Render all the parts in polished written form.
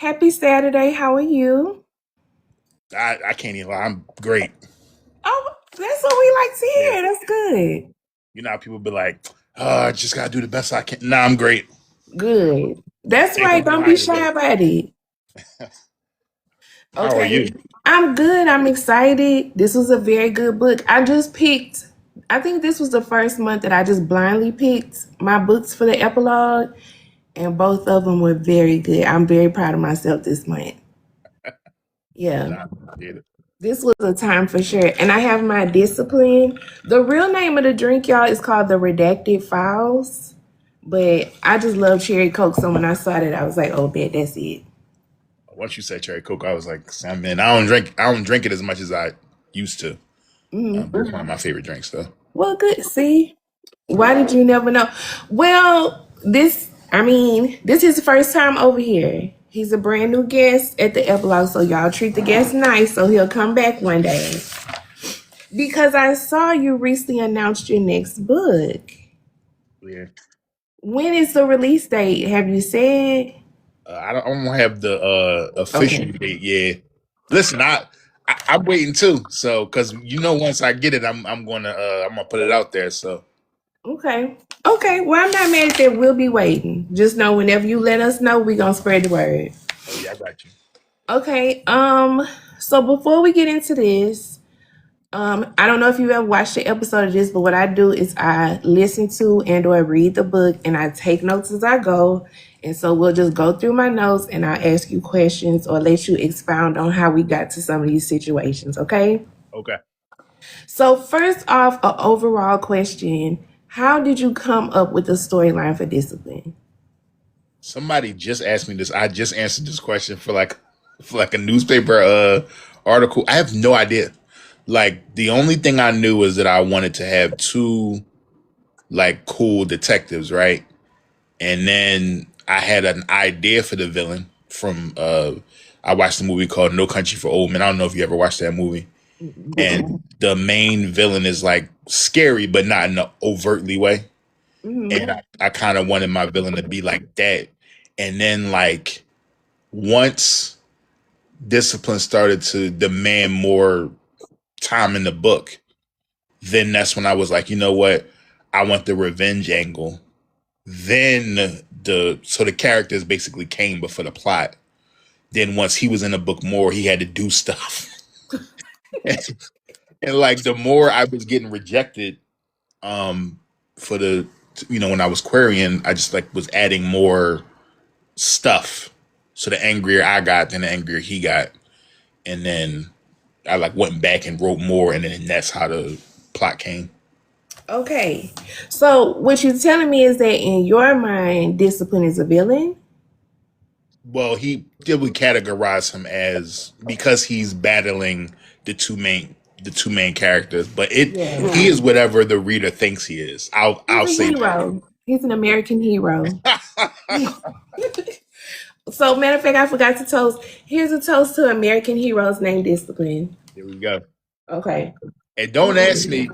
Happy Saturday. How are you? I can't even lie. I'm great. Oh, that's what we like to Yeah. hear. That's good. You know how people be like, oh, I just gotta do the best I can. Nah, I'm great. Good. That's Can't right. Don't be complain today. shy about it. How are Okay. you? I'm good. I'm excited. This was a very good book. I think this was the first month that I just blindly picked my books for the epilogue, and both of them were very good. I'm very proud of myself this month. Yeah. Nah, I did it. This was a time for sure. And I have my discipline. The real name of the drink, y'all, is called the Redacted Files. But I just love cherry coke. So when I saw that, I was like, oh, bet that's it. Once you said cherry coke, I was like, Sam, man, I don't drink it as much as I used to. But it's one of my favorite drinks, though. Well, good. See, why did you never know? Well, this is his first time over here. He's a brand new guest at the epilogue. So y'all treat the guest nice so he'll come back one day. Because I saw you recently announced your next book. Yeah. When is the release date? Have you said? I don't have the official Okay. date yet. Listen, I'm waiting too. So, because once I get it, I'm gonna put it out there. So, Okay. Okay. Well, I'm not mad at that. We'll be waiting. Just know whenever you let us know, we gonna spread the word. oh yeah, I got you. Okay. So before we get into this, I don't know if you ever watched the episode of this, but what I do is I listen to and or read the book and I take notes as I go. And so we'll just go through my notes and I'll ask you questions or let you expound on how we got to some of these situations, okay? Okay. So first off, an overall question. How did you come up with the storyline for Discipline? Somebody just asked me this. I just answered this question for like a newspaper article. I have no idea. Like the only thing I knew was that I wanted to have two like cool detectives, right? And then I had an idea for the villain from I watched a movie called No Country for Old Men. I don't know if you ever watched that movie. And the main villain is like scary, but not in an overtly way. And Mm-hmm. I kind of wanted my villain to be like that. And then like once discipline started to demand more time in the book, then that's when I was like, you know what? I want the revenge angle. Then the characters basically came before the plot. Then once he was in the book more, he had to do stuff. And like the more I was getting rejected, um, for the when I was querying, I just like was adding more stuff. So the angrier I got, then the angrier he got. And then I like went back and wrote more, and then that's how the plot came. Okay. So what you're telling me is that in your mind, Discipline is a villain? Well, he did we categorize him as because he's battling the two main characters, but he Yeah. is whatever the reader thinks he is. He's I'll a say hero. He's an American hero. that. So, matter of fact, I forgot to toast. Here's a toast to American heroes named Discipline. Here we go. Okay. And don't ask me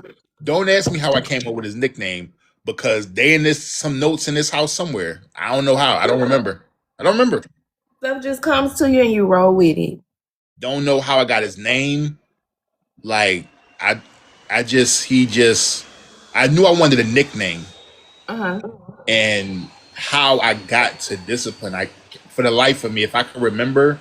how I came up with his nickname because they in this some notes in this house somewhere. I don't know how. I don't remember. I don't remember. Stuff just comes to you and you roll with it. Don't know how I got his name. Like I I just he just I knew I wanted a nickname Uh huh. and how I got to discipline. I for the life of me, if I could remember,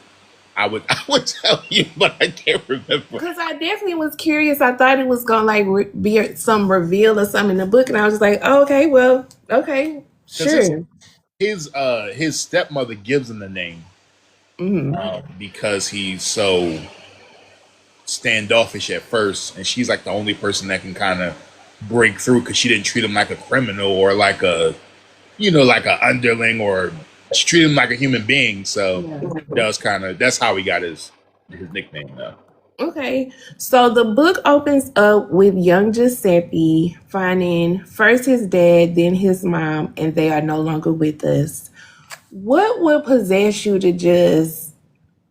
I would tell you, but I can't remember. Because I definitely was curious. I thought it was gonna like be some reveal or something in the book, and I was just like, oh, okay, well, okay, Because his sure. his uh his stepmother gives him the name Hmm. because he's so standoffish at first, and she's like the only person that can kind of break through because she didn't treat him like a criminal or like like a underling, or she treated him like a human being. So Yeah. that's how he got his nickname now. Okay, so the book opens up with young Giuseppe finding first his dad, then his mom, and they are no longer with us. What would possess you to just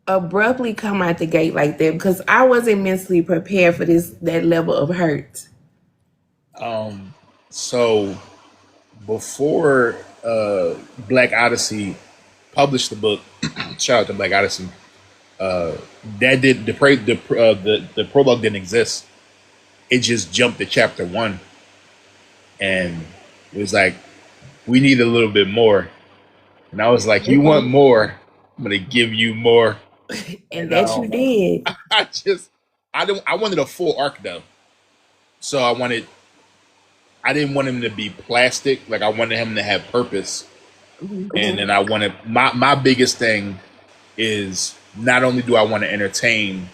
abruptly come out the gate like that? Because I wasn't mentally prepared for that level of hurt. Um, so before Black Odyssey published the book, shout out to Black Odyssey. Uh, that did the prologue didn't exist. It just jumped to chapter one, and it was like we need a little bit more. And I was like, you want more? I'm gonna give you more. And And that you did. I just I wanted a full arc though. So I didn't want him to be plastic. Like I wanted him to have purpose. And then I wanted my biggest thing is not only do I want to entertain,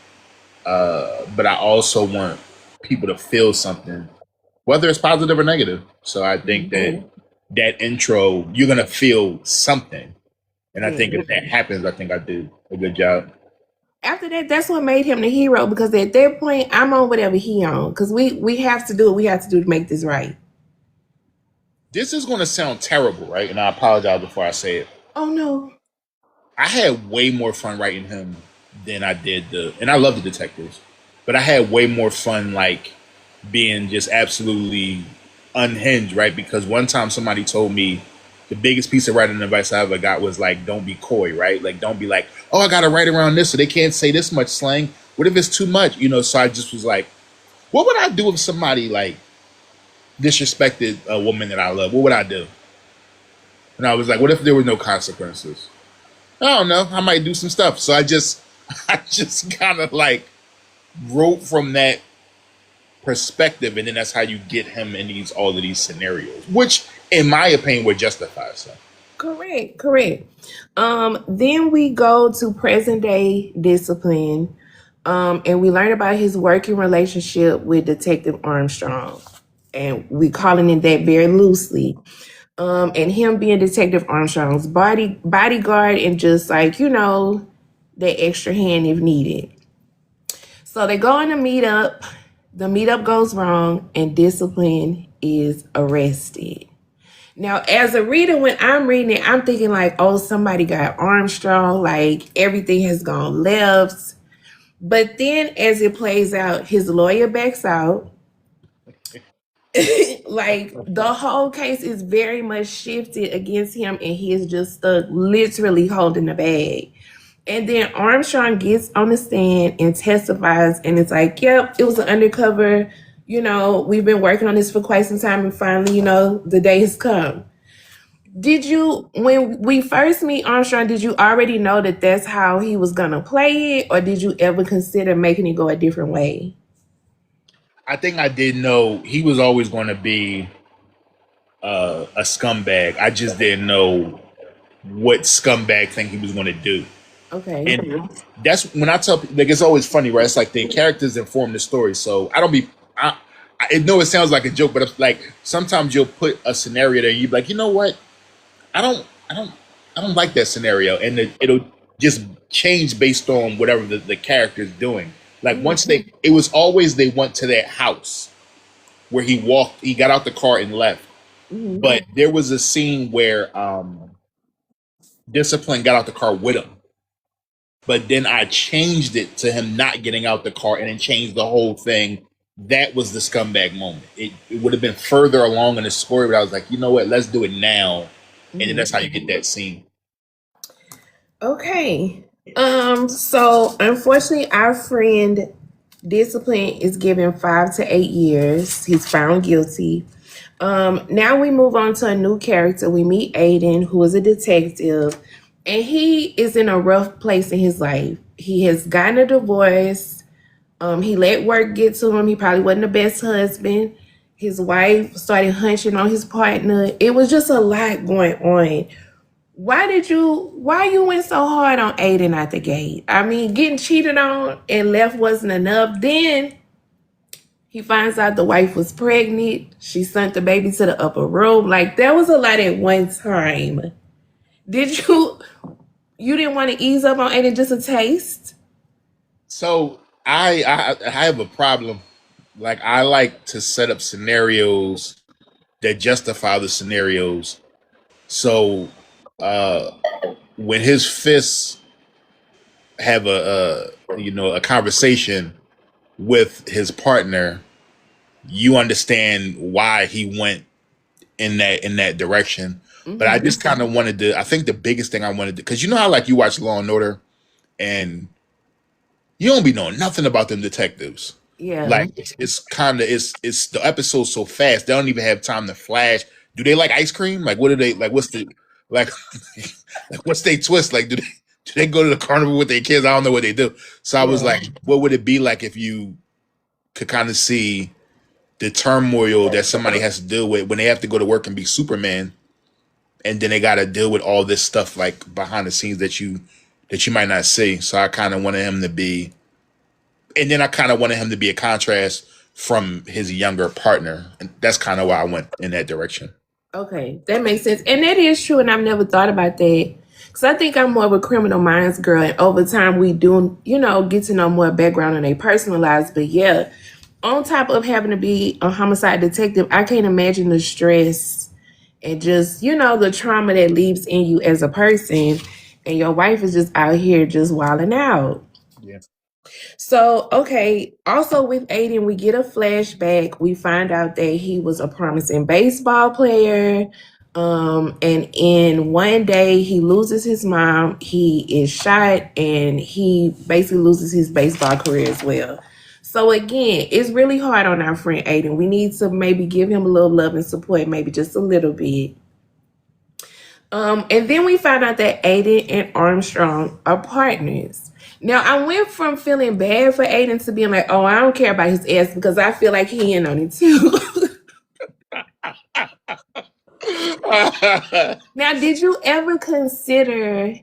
but I also want people to feel something, whether it's positive or negative. So I think that that intro, you're gonna feel something. And I think if that happens, I think I did a good job. After that, that's what made him the hero because at that point, I'm on whatever he on because we have to do what we have to do to make this right. This is going to sound terrible, right? And I apologize before I say it. Oh no. I had way more fun writing him than I did and I love the detectives, but I had way more fun like being just absolutely unhinged, right? Because one time somebody told me the biggest piece of writing advice I ever got was like, don't be coy, right? Like, don't be like, oh, I got to write around this so they can't say this much slang. What if it's too much? You know, so I just was like, what would I do if somebody like disrespected a woman that I love? What would I do? And I was like, what if there were no consequences? I don't know. I might do some stuff. So I just kind of like wrote from that perspective, and then that's how you get him in all of these scenarios, which, in my opinion, were justified. So, Correct. Then we go to present day discipline, and we learn about his working relationship with Detective Armstrong, and we calling it that very loosely. And him being Detective Armstrong's bodyguard and just like, that extra hand if needed. So they go on a meetup. The meetup goes wrong and discipline is arrested. Now, as a reader, when I'm reading it, I'm thinking like, oh, somebody got Armstrong, like everything has gone left. But then as it plays out, his lawyer backs out. Like the whole case is very much shifted against him and he is just stuck literally holding the bag. And then Armstrong gets on the stand and testifies and it's like, yep, it was an undercover, we've been working on this for quite some time and finally, the day has come. When we first meet Armstrong, did you already know that that's how he was gonna play it, or did you ever consider making it go a different way? I think I did know he was always going to be a scumbag. I just didn't know what scumbag thing he was going to do. Okay. And that's when I tell people, like, it's always funny, right? It's like the characters inform the story. So I don't be, I know it sounds like a joke, but it's like sometimes you'll put a scenario there and you're like, you know what? I don't, I don't, I don't like that scenario. And it'll just change based on whatever the character's doing. Like once it was always they went to that house where he got out the car and left. But there was a scene where Discipline got out the car with him. But then I changed it to him not getting out the car and then changed the whole thing. That was the scumbag moment. It would have been further along in the story, but I was like, you know what, let's do it now. And then that's how you get that scene. Okay. So unfortunately our friend Discipline is given 5 to 8 years. He's found guilty. Now we move on to a new character. We meet Aiden, who is a detective, and he is in a rough place in his life. He has gotten a divorce. He let work get to him. He probably wasn't the best husband. His wife started hunching on his partner. It was just a lot going on. Why you went so hard on Aiden out the gate? I mean, getting cheated on and left wasn't enough. Then he finds out the wife was pregnant. She sent the baby to the upper room. Like, there was a lot at one time. You didn't want to ease up on Aiden just a taste? So I have a problem. Like I like to set up scenarios that justify the scenarios. So uh when his fists have a conversation with his partner, you understand why he went in that direction. But I Mm-hmm. just kind of wanted to. I think the biggest thing I wanted to, because you know how like you watch Law and Order, and you don't be knowing nothing about them detectives. Yeah. Like it's kind of it's the episode's so fast they don't even have time to flash. Do they like ice cream? Like what do they like? What's the like? Like what's they twist? Like do they go to the carnival with their kids? I don't know what they do. So I was Yeah. like, what would it be like if you could kind of see the turmoil that somebody has to deal with when they have to go to work and be Superman, and then they got to deal with all this stuff like behind the scenes that you might not see. So I kind of wanted him to be, and then I kind of wanted him to be a contrast from his younger partner, and that's kind of why I went in that direction. Okay, that makes sense, and that is true. And I've never thought about that because I think I'm more of a Criminal Minds girl, and over time we do, get to know more background in their personal lives. But yeah, on top of having to be a homicide detective, I can't imagine the stress and just the trauma that leaves in you as a person, and your wife is just out here just wilding out. Yeah. So, okay, also with Aiden, we get a flashback. We find out that he was a promising baseball player. And in one day, he loses his mom. He is shot, and he basically loses his baseball career as well. So, again, it's really hard on our friend Aiden. We need to maybe give him a little love and support, maybe just a little bit. And then we found out that Aiden and Armstrong are partners. Now I went from feeling bad for Aiden to being like, oh, I don't care about his ass because I feel like he in on it too. Now, did you ever consider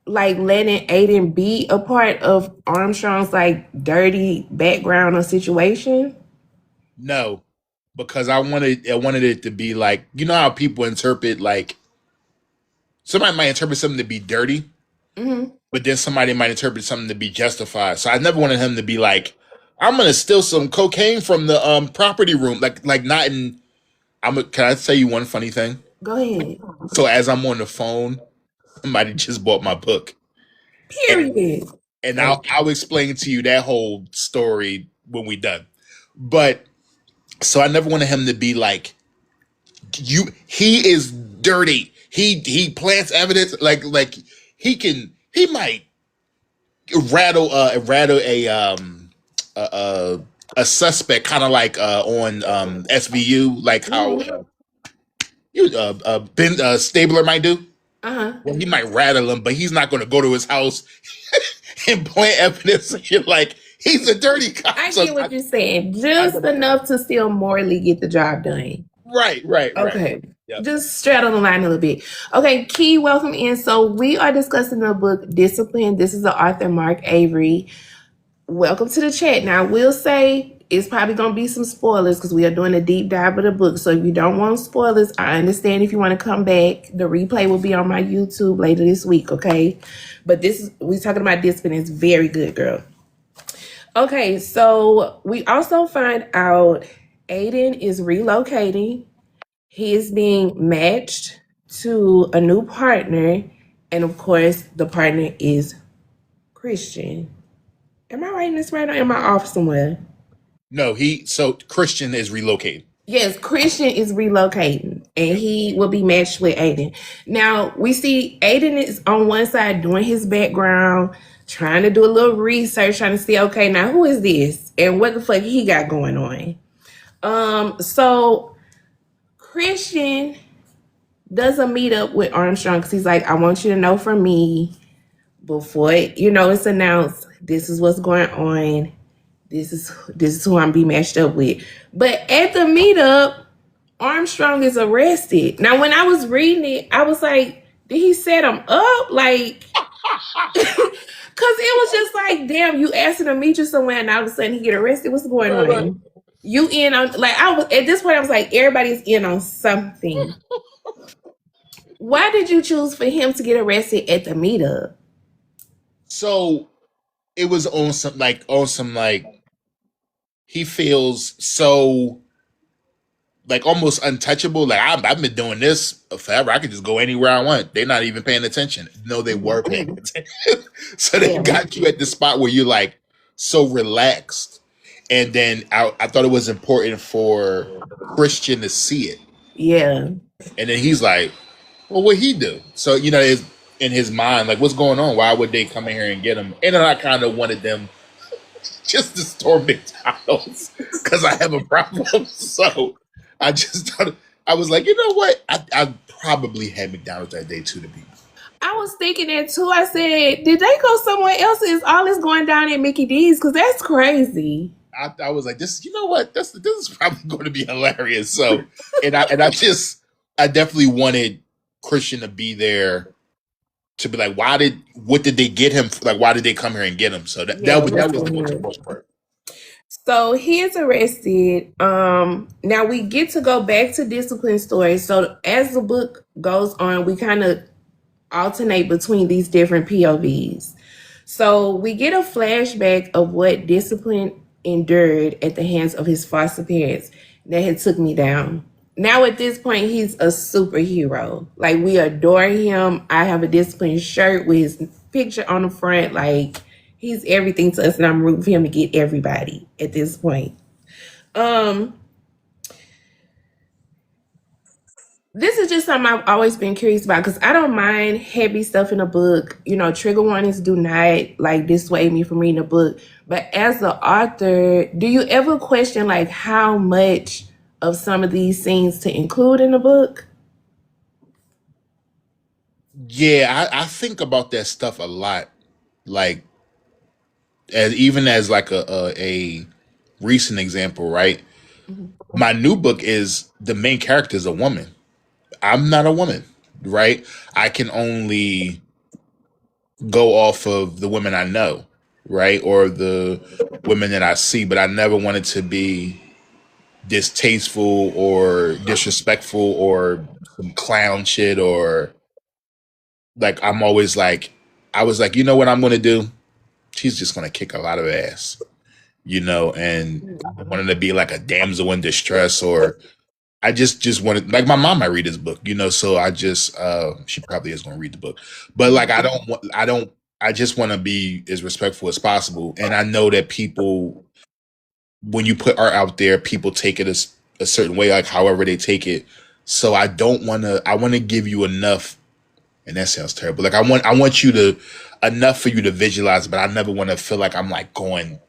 like letting Aiden be a part of Armstrong's like dirty background or situation? No, because I wanted it to be like you know how people interpret like somebody might interpret something to be dirty, Hmm. but then somebody might interpret something to be justified. So I never wanted him to be like, I'm gonna steal some cocaine from the property room. Like not in can I tell you one funny thing? Go ahead. So as I'm on the phone, somebody just bought my book. And Period. and Oh, I'll explain to you that whole story when we done. But so I never wanted him to be like he is dirty. He plants evidence like he might rattle a a suspect kind of like on SVU like how mm-hmm. you Ben Stabler might do. Uh-huh. Well, he might rattle him, but he's not going to go to his house and plant evidence. And you're like, he's a dirty cop. I So get what you're saying. I Just enough to still morally get the job done. right. Okay. Yep. Just straddle the line a little bit. Okay, Key, welcome in. So we are discussing the book Discipline. This is the author Marc Avery. Welcome to the chat. Now I will say it's probably gonna be some spoilers because we are doing a deep dive of the book. So if you don't want spoilers, I understand if you want to come back. The replay will be on my YouTube later this week, okay? But this is we talking about Discipline. It's very good, girl. Okay, so we also find out Aiden is relocating. He is being matched to a new partner, and of course, the partner is Christian. Am I writing this right or am I off somewhere? No, so Christian is relocated. Yes, Christian is relocating and he will be matched with Aiden. Now, we see Aiden is on one side doing his background, trying to do a little research, trying to see, okay, now who is this and what the fuck he got going on? So Christian does a meetup with Armstrong because he's like, I want you to know from me before it's announced. This is what's going on. This is who I'm be matched up with. But at the meetup, Armstrong is arrested. Now, when I was reading it, I was like, did he set him up? Like, because it was just like, damn, you asking to meet you somewhere, and all of a sudden he get arrested. What's going Right. on? You in on like I was at this point? I was like, everybody's in on something. Why did you choose for him to get arrested at the meetup? So it was on some he feels so like almost untouchable. Like I've been doing this forever. I could just go anywhere I want. They're not even paying attention. No, they were paying attention. So they Yeah, got you at the spot where you're like so relaxed. And then I thought it was important for Christian to see it. yeah. And then he's like, well, what he do? So, in his mind, like, what's going on? Why would they come in here and get him? And then I kind of wanted them just to storm McDonald's because I have a problem. So I just thought, I was like, you know what? I probably had McDonald's that day too to be. I was thinking that too. I said, did they go somewhere else? Is all this going down at Mickey D's? Because that's crazy. I was like, this, you know what? This is probably going to be hilarious. So, I definitely wanted Christian to be there to be like, what did they get him? Like, why did they come here and get him? So Yeah, that what's was the going most on? important part. So he is arrested. Now we get to go back to discipline stories. So as the book goes on, we kind of alternate between these different POVs. So we get a flashback of what discipline endured at the hands of his foster parents that had took me down. Now at this point, he's a superhero. Like we adore him. I have a discipline shirt with his picture on the front. Like he's everything to us, and I'm rooting for him to get everybody at this point. Um, this is just something I've always been curious about because I don't mind heavy stuff in a book. You know, trigger warnings do not like dissuade me from reading a book. But as the author, do you ever question like how much of some of these scenes to include in the book? Yeah, I think about that stuff a lot. Like, even as like a recent example, right? Mhm. My new book is the main character is a woman. I'm not a woman, right? I can only go off of the women I know, right? Or the women that I see, but I never wanted to be distasteful or disrespectful or some clown shit or like I'm always like I was like, you know what I'm gonna do? She's just gonna kick a lot of ass, and I wanted to be like a damsel in distress or I just wanted like my mom might read this book, so I just she probably is gonna read the book. But like I just want to be as respectful as possible. And I know that people when you put art out there, people take it as a certain way, like however they take it. So I want to give you enough and that sounds terrible. Like I want you to enough for you to visualize, but I never want to feel like I'm like going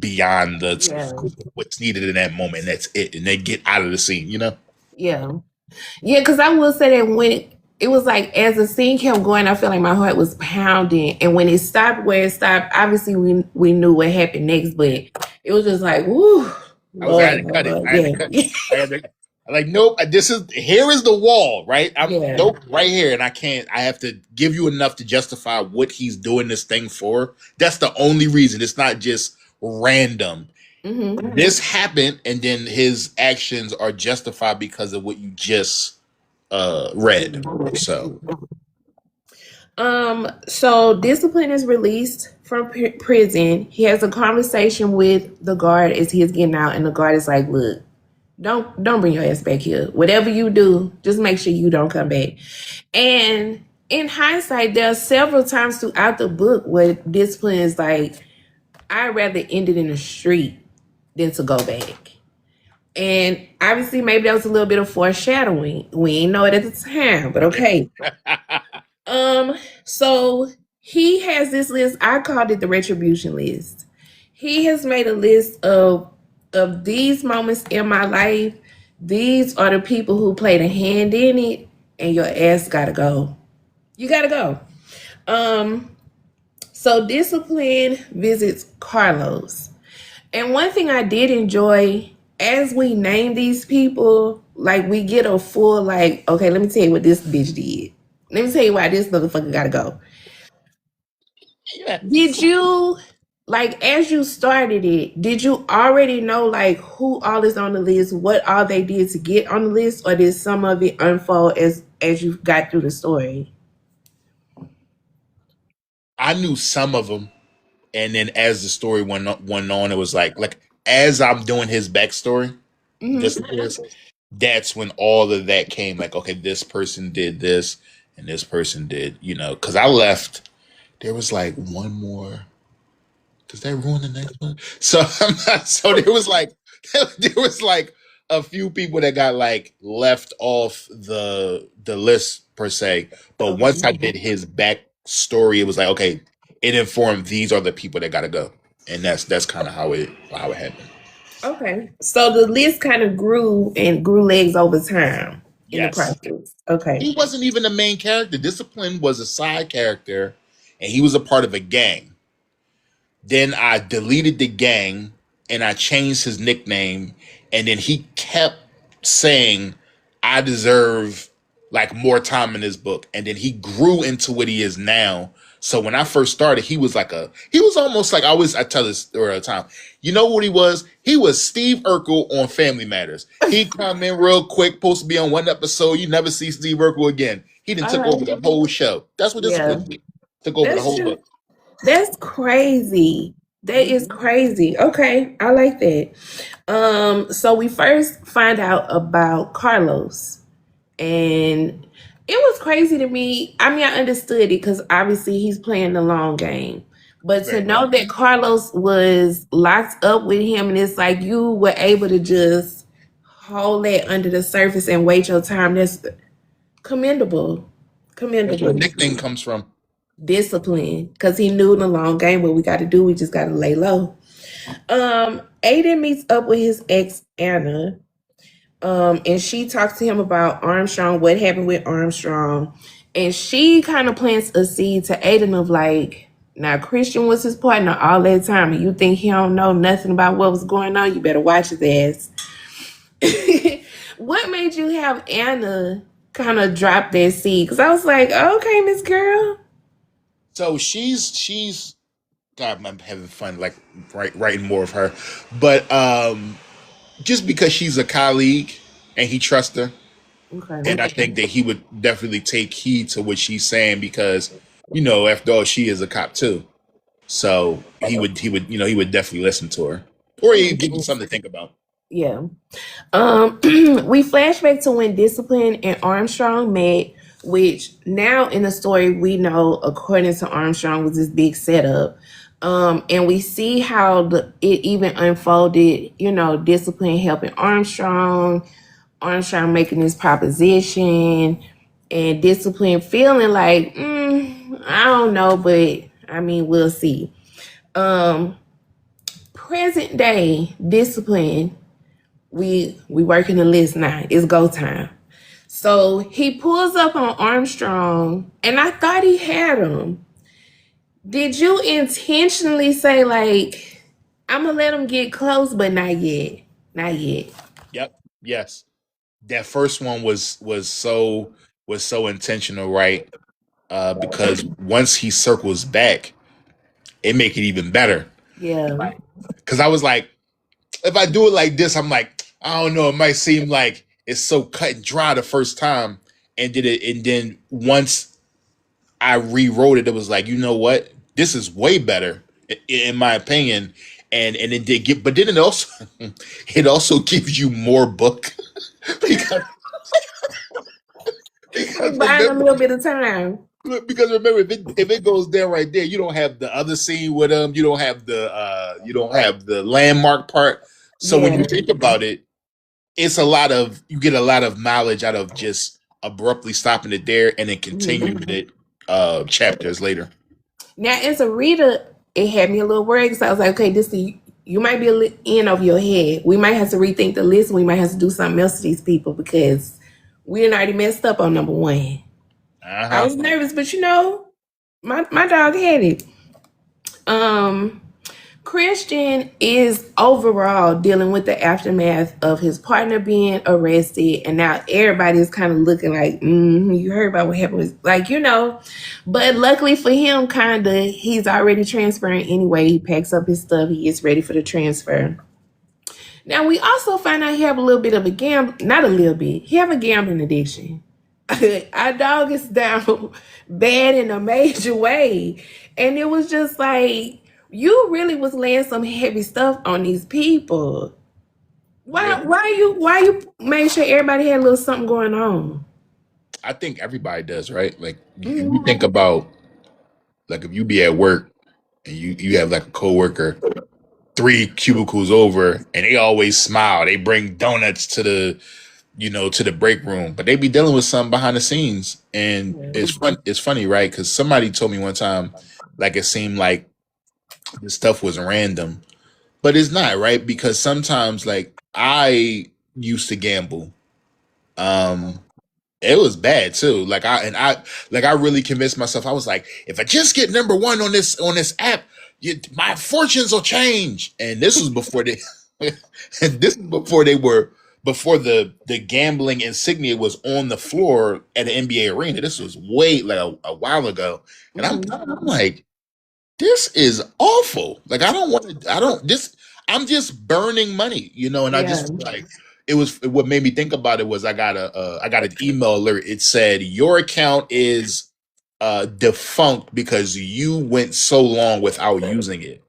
beyond Yeah, what's needed in that moment. That's it, and they get out of the scene. yeah. Yeah, because I will say that when it was like as the scene kept going, I felt like my heart was pounding, and when it stopped where it stopped, obviously we knew what happened next, but it was just like, woo, I had Lord, to cut it. Lord, I had to yeah, cut. I had to. Like nope. This is here is the wall, right? I'm yeah, nope right here, and I can't. I have to give you enough to justify what he's doing this thing for. That's the only reason. It's not just random. hmm This happened, and then his actions are justified because of what you just read. So So discipline is released from prison. He has a conversation with the guard as he is getting out, and the guard is like, "Look, don't bring your ass back here. Whatever you do, just make sure you don't come back." And in hindsight, there are several times throughout the book where discipline is like, I'd rather end it in the street than to go back. And obviously, maybe that was a little bit of foreshadowing. We ain't know it at the time, but okay. Um, so he has this list. I called it the retribution list. He has made a list of these moments in my life. These are the people who played a hand in it, and your ass gotta go. You gotta go. Um, so discipline visits Carlos. And one thing I did enjoy as we name these people, like we get a full like, okay, let me tell you what this bitch did. Let me tell you why this motherfucker gotta go. Did yes. you like as you started it, did you already know like who all is on the list, what all they did to get on the list, or did some of it unfold as you got through the story? I knew some of them, and then as the story went on, it was like as I'm doing his backstory, hmm this is that's when all of that came. Like, okay, this person did this, and this person did, because I left. There was like one more. Does that ruin the next one? So, so there was like, there was like a few people that got like left off the list per se. But once Okay. I did his backstory, it was like, okay, it informed these are the people that gotta go. And that's kind of how it happened. Okay. So the list kind of grew and grew legs over time in the Yes. process. Okay. He wasn't even the main character. Discipline was a side character and he was a part of a gang. Then I deleted the gang and I changed his nickname. And then he kept saying, I deserve like more time in this book. And then he grew into what he is now. So when I first started, he was almost like I tell this story all the time. You know what he was? He was Steve Urkel on Family Matters. He'd come in real quick, supposed to be on one episode. You never see Steve Urkel again. He then All took over right. the whole show. That's what Yeah. Discipline did. Took over the That's whole true. book. That's crazy. That is Mhm. crazy. Okay. I like that. So we first find out about Carlos. And it was crazy to me. I mean, I understood it because obviously he's playing the long game. But to Very know much. that Carlos was locked up with him and it's like you were able to just hold that under the surface and wait your time, that's commendable. That's where the Commendable. nickname comes from. Discipline. Because he knew in the long game what we got to do. We just got to lay low. Aiden meets up with his ex, Anna. And she talks to him about Armstrong, what happened with Armstrong. And she kind of plants a seed to Aiden of like, now Christian was his partner all that time, and you think he don't know nothing about what was going on, you better watch his ass. What made you have Anna kind of drop that seed? Because I was like, okay, Miss Girl. So she's God, I'm having fun like writing more of her. But just because she's a colleague and he trusts her, Okay. and I think that he would definitely take heed to what she's saying because, after all, she is a cop too. So he would definitely listen to her. Or That he'd makes give you sense. something to think about. Yeah. We flash back to when Discipline and Armstrong met, which now in the story we know, according to Armstrong, was this big setup. And we see how it even unfolded. Discipline helping Armstrong, Armstrong making this proposition, and Discipline feeling like, I don't know, but I mean, we'll see. Um, Present day Discipline, we working the list now. It's go time. So he pulls up on Armstrong, and I thought he had him. Did you intentionally say like, I'm gonna let him get close, but not yet, not yet? Yep. Yes. That first one was so intentional, right? Because once he circles back, it make it even better. Yeah, Because I was like, if I do it like this, I'm like, I don't know. It might seem like it's so cut and dry the first time, and then once I rewrote it, it was like, you know what? This is way better, in my opinion. And it did get, but then it also it also gives you more book because we because buying a remember little bit of time. because remember if it goes there right there, you don't have the other scene with them. You don't have the landmark part. So when Yeah. you think about it, you get a lot of knowledge out of just abruptly stopping it there and then Mhm. continuing it chapters later. Now, as a reader, it had me a little worried because I was like, okay, you might be in over your head. We might have to rethink the list. We might have to do something else to these people because we done already messed up on number one. I Uh-huh. was nervous, but my dog had it. Um, Christian is overall dealing with the aftermath of his partner being arrested, and now everybody's kind of looking like, you heard about what happened, But luckily for him, he's already transferring anyway. He packs up his stuff, he gets ready for the transfer. Now we also find out he have a little bit of a not a little bit. He have a gambling addiction. Our dog is down bad in a major way. And it was just like, you really was laying some heavy stuff on these people. Yeah. Why you made sure everybody had a little something going on? I think everybody does, right? Like if you Mhm. think about like if you be at work and you have like a coworker three cubicles over, and they always smile. They bring donuts to the to the break room, but they be dealing with something behind the scenes, and Yeah. it's fun. It's funny, right? Because somebody told me one time, like it seemed like this stuff was random, but it's not, right? Because sometimes, like I used to gamble. Um, it was bad too. I really convinced myself. I was like, if I just get number one on this app, my fortunes will change. And this was before they, and this is before they were before the gambling insignia was on the floor at the NBA arena. This was way like a while ago, and Hmm. I'm like, this is awful. Like I don't want to. I don't this. I'm just burning money, and I Yeah. just like it was what made me think about it was I got an email alert. It said your account is defunct because you went so long without using it.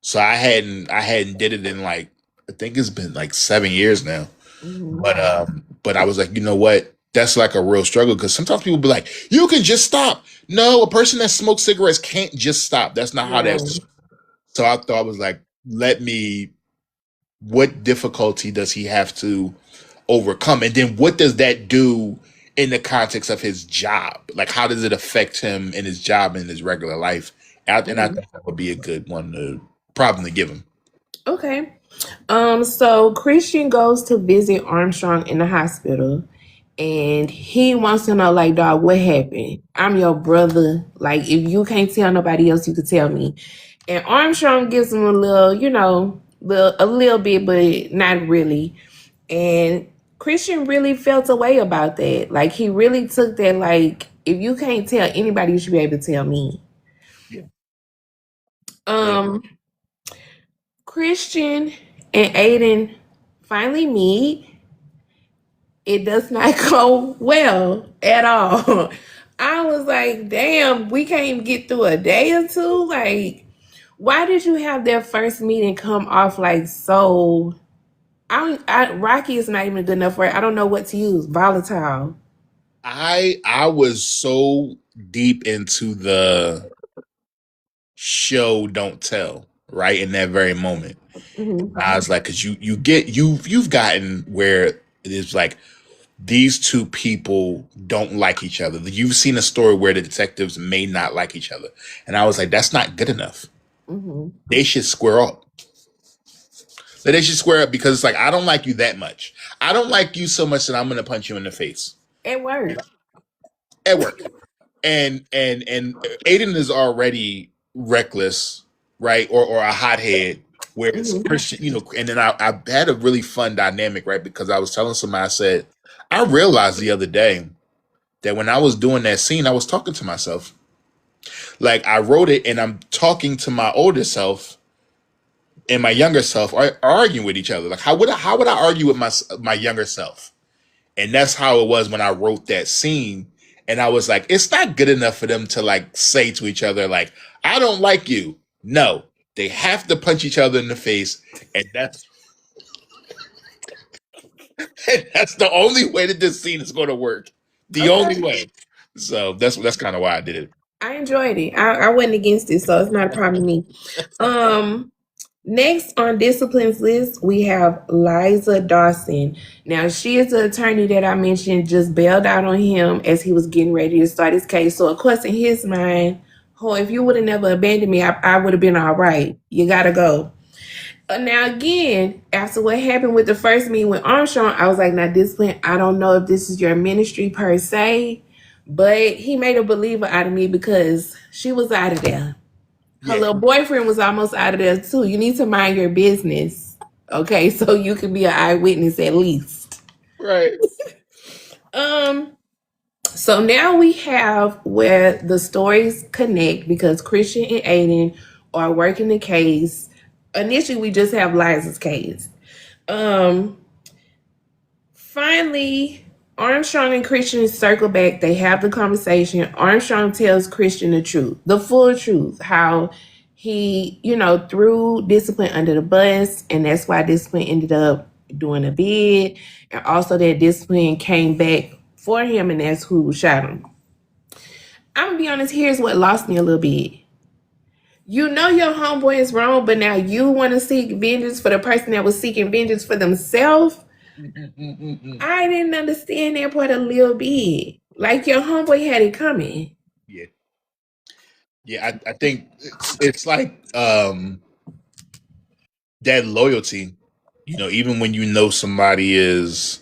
So I hadn't did it in like I think it's been like 7 years now. Hmm. But I was like, you know what? That's like a real struggle because sometimes people be like, you can just stop. No, a person that smokes cigarettes can't just stop. That's not how Yeah. that's. So I thought I was like, what difficulty does he have to overcome? And then what does that do in the context of his job? Like, how does it affect him in his job and his regular life? And I Hmm. think that would be a good problem to give him. Okay. So Christian goes to visit Armstrong in the hospital, and he wants to know, like, dog, what happened? I'm your brother. Like, if you can't tell nobody else, you could tell me. And Armstrong gives him a little, a little bit, but not really. And Christian really felt a way about that. Like, he really took that, like, if you can't tell anybody, you should be able to tell me. Yeah. Yeah. Um, Christian and Aiden finally meet. It does not go well at all. I was like, damn, we can't even get through a day or two. Like, why did you have their first meeting come off like so? Rocky is not even good enough for it. I don't know what to use. Volatile. I was so deep into the show don't tell right in that very moment. Hmm. I was like, because you've gotten where it is like these two people don't like each other. You've seen a story where the detectives may not like each other, and I was like, that's not good enough. Hmm. They should square up. They should square up because it's like I don't like you that much. I don't like you so much that I'm gonna punch you in the face It worked. at work. And Aiden is already reckless, right, or a hothead. Whereas Hmm. Christian, and then I had a really fun dynamic, right, because I was telling somebody, I said, I realized the other day that when I was doing that scene, I was talking to myself. Like I wrote it, and I'm talking to my older self and my younger self are arguing with each other. Like how would I argue with my younger self? And that's how it was when I wrote that scene. And I was like, it's not good enough for them to like say to each other, like, I don't like you. No, they have to punch each other in the face. And that's the only way that this scene is going to work. The only Okay. way. So that's kind of why I did it. I enjoyed it. I wasn't against it, so it's not a problem to me. Um, Next on disciplines list, we have Liza Dawson. Now, she is the attorney that I mentioned just bailed out on him as he was getting ready to start his case. So, of course, in his mind, oh, if you would have never abandoned me, I would have been all right. You got to go. Now, again, after what happened with the first meeting with Armstrong, I was like, now, discipline, I don't know if this is your ministry per se, but he made a believer out of me because she was out of there. Her Yeah. little boyfriend was almost out of there too. You need to mind your business. Okay, so you can be an eyewitness at least. Right. Um, so now we have where the stories connect because Christian and Aiden are working the case. Initially, we just have Liza's case. Um, Finally, Armstrong and Christian circle back. They have the conversation. Armstrong tells Christian the truth, the full truth, how he, threw discipline under the bus, and that's why discipline ended up doing a bid. And also that discipline came back for him, and that's who shot him. I'm gonna be honest, here's what lost me a little bit. You know your homeboy is wrong, but now you want to seek vengeance for the person that was seeking vengeance for themselves. I didn't understand that part a little bit. Like your homeboy had it coming. Yeah, yeah. I think it's like that loyalty. You know, even when you know somebody is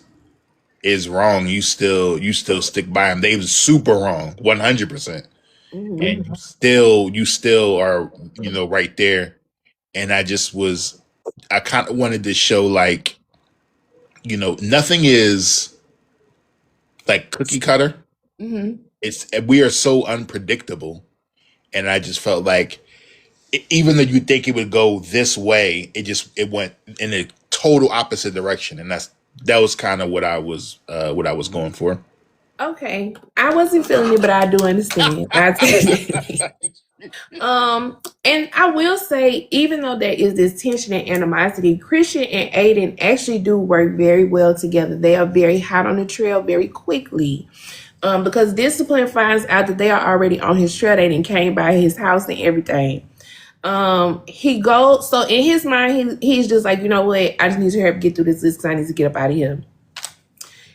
wrong, you still stick by them. They was super wrong, 100%, Mhm. and you still are right there. And I kind of wanted to show like nothing is like cookie cutter. Mhm. It's we are so unpredictable, and I just felt like even though you think it would go this way, it went in a total opposite direction, and that was kind of what I was going for. Okay, I wasn't feeling it, but I do understand. I take and I will say, even though there is this tension and animosity, Christian and Aiden actually do work very well together. They are very hot on the trail very quickly. Because Discipline finds out that they are already on his trail. They done came by his house and everything. He goes, so in his mind, he's just like, you know what? I just need to help get through this list because I need to get up out of here.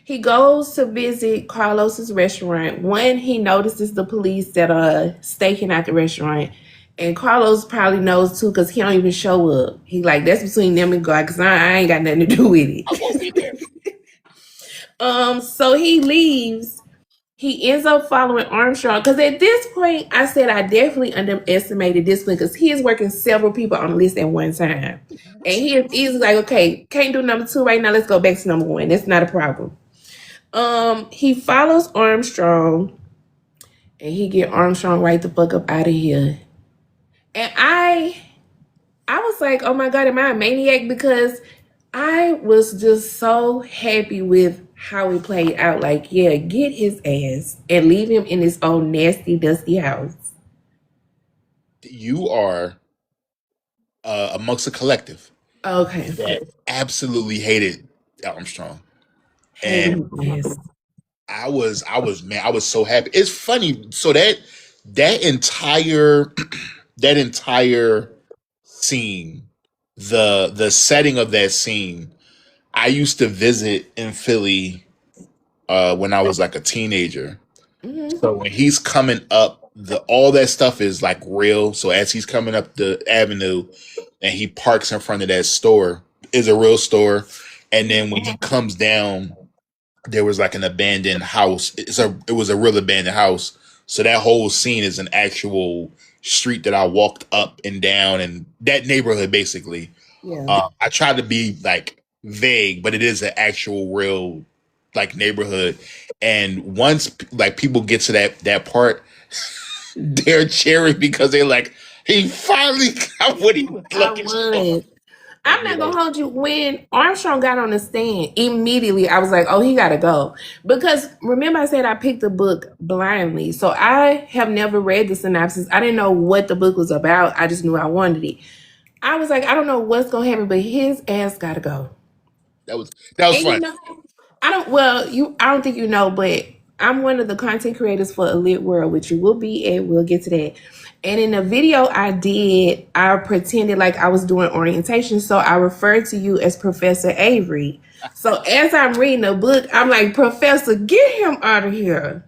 He goes to visit Carlos's restaurant. When he notices the police that are staking out the restaurant, and Carlos probably knows too because he don't even show up. He like that's between them and God because I ain't got nothing to do with I won't it. be there. So he leaves. He ends up following Armstrong because at this point, I said I definitely underestimated this one because he is working several people on the list at one time, and he is easily like, okay, can't do number two right now. Let's go back to number one. That's not a problem. He follows Armstrong and he get Armstrong right the fuck up out of here. And I was like, oh my god, am I a maniac? Because I was just so happy with how it played out. Like, yeah, get his ass and leave him in his own nasty, dusty house. You are amongst a collective Okay. that absolutely hated Armstrong, Hate and his ass. man, I was so happy. It's funny. So that entire that entire scene, the setting of that scene, I used to visit in Philly when I was like a teenager. Mm-hmm. So when he's coming up, the all that stuff is like real. So as he's coming up the avenue and he parks in front of that store, is a real store. And then when he comes down, there was like an abandoned house. It was a real abandoned house. So that whole scene is an actual street that I walked up and down, and that neighborhood basically. Yeah. I try to be like vague, but it is an actual real like neighborhood. And once like people get to that part, they're cheering because they're like, he finally got what he was I looking for. was. I'm And not you're gonna like, hold you. When Armstrong got on the stand, immediately I was like, "Oh, he gotta go." Because remember, I said I picked the book blindly, so I have never read the synopsis. I didn't know what the book was about. I just knew I wanted it. I was like, I don't know what's gonna happen, but his ass gotta go. that was And you fun. know, I don't. Well, you. I don't think you know, but I'm one of the content creators for Elite World, which you will be, and we'll get to that. And in the video I did, I pretended like I was doing orientation, so I referred to you as Professor Avery. So as I'm reading the book, I'm like, Professor, get him out of here.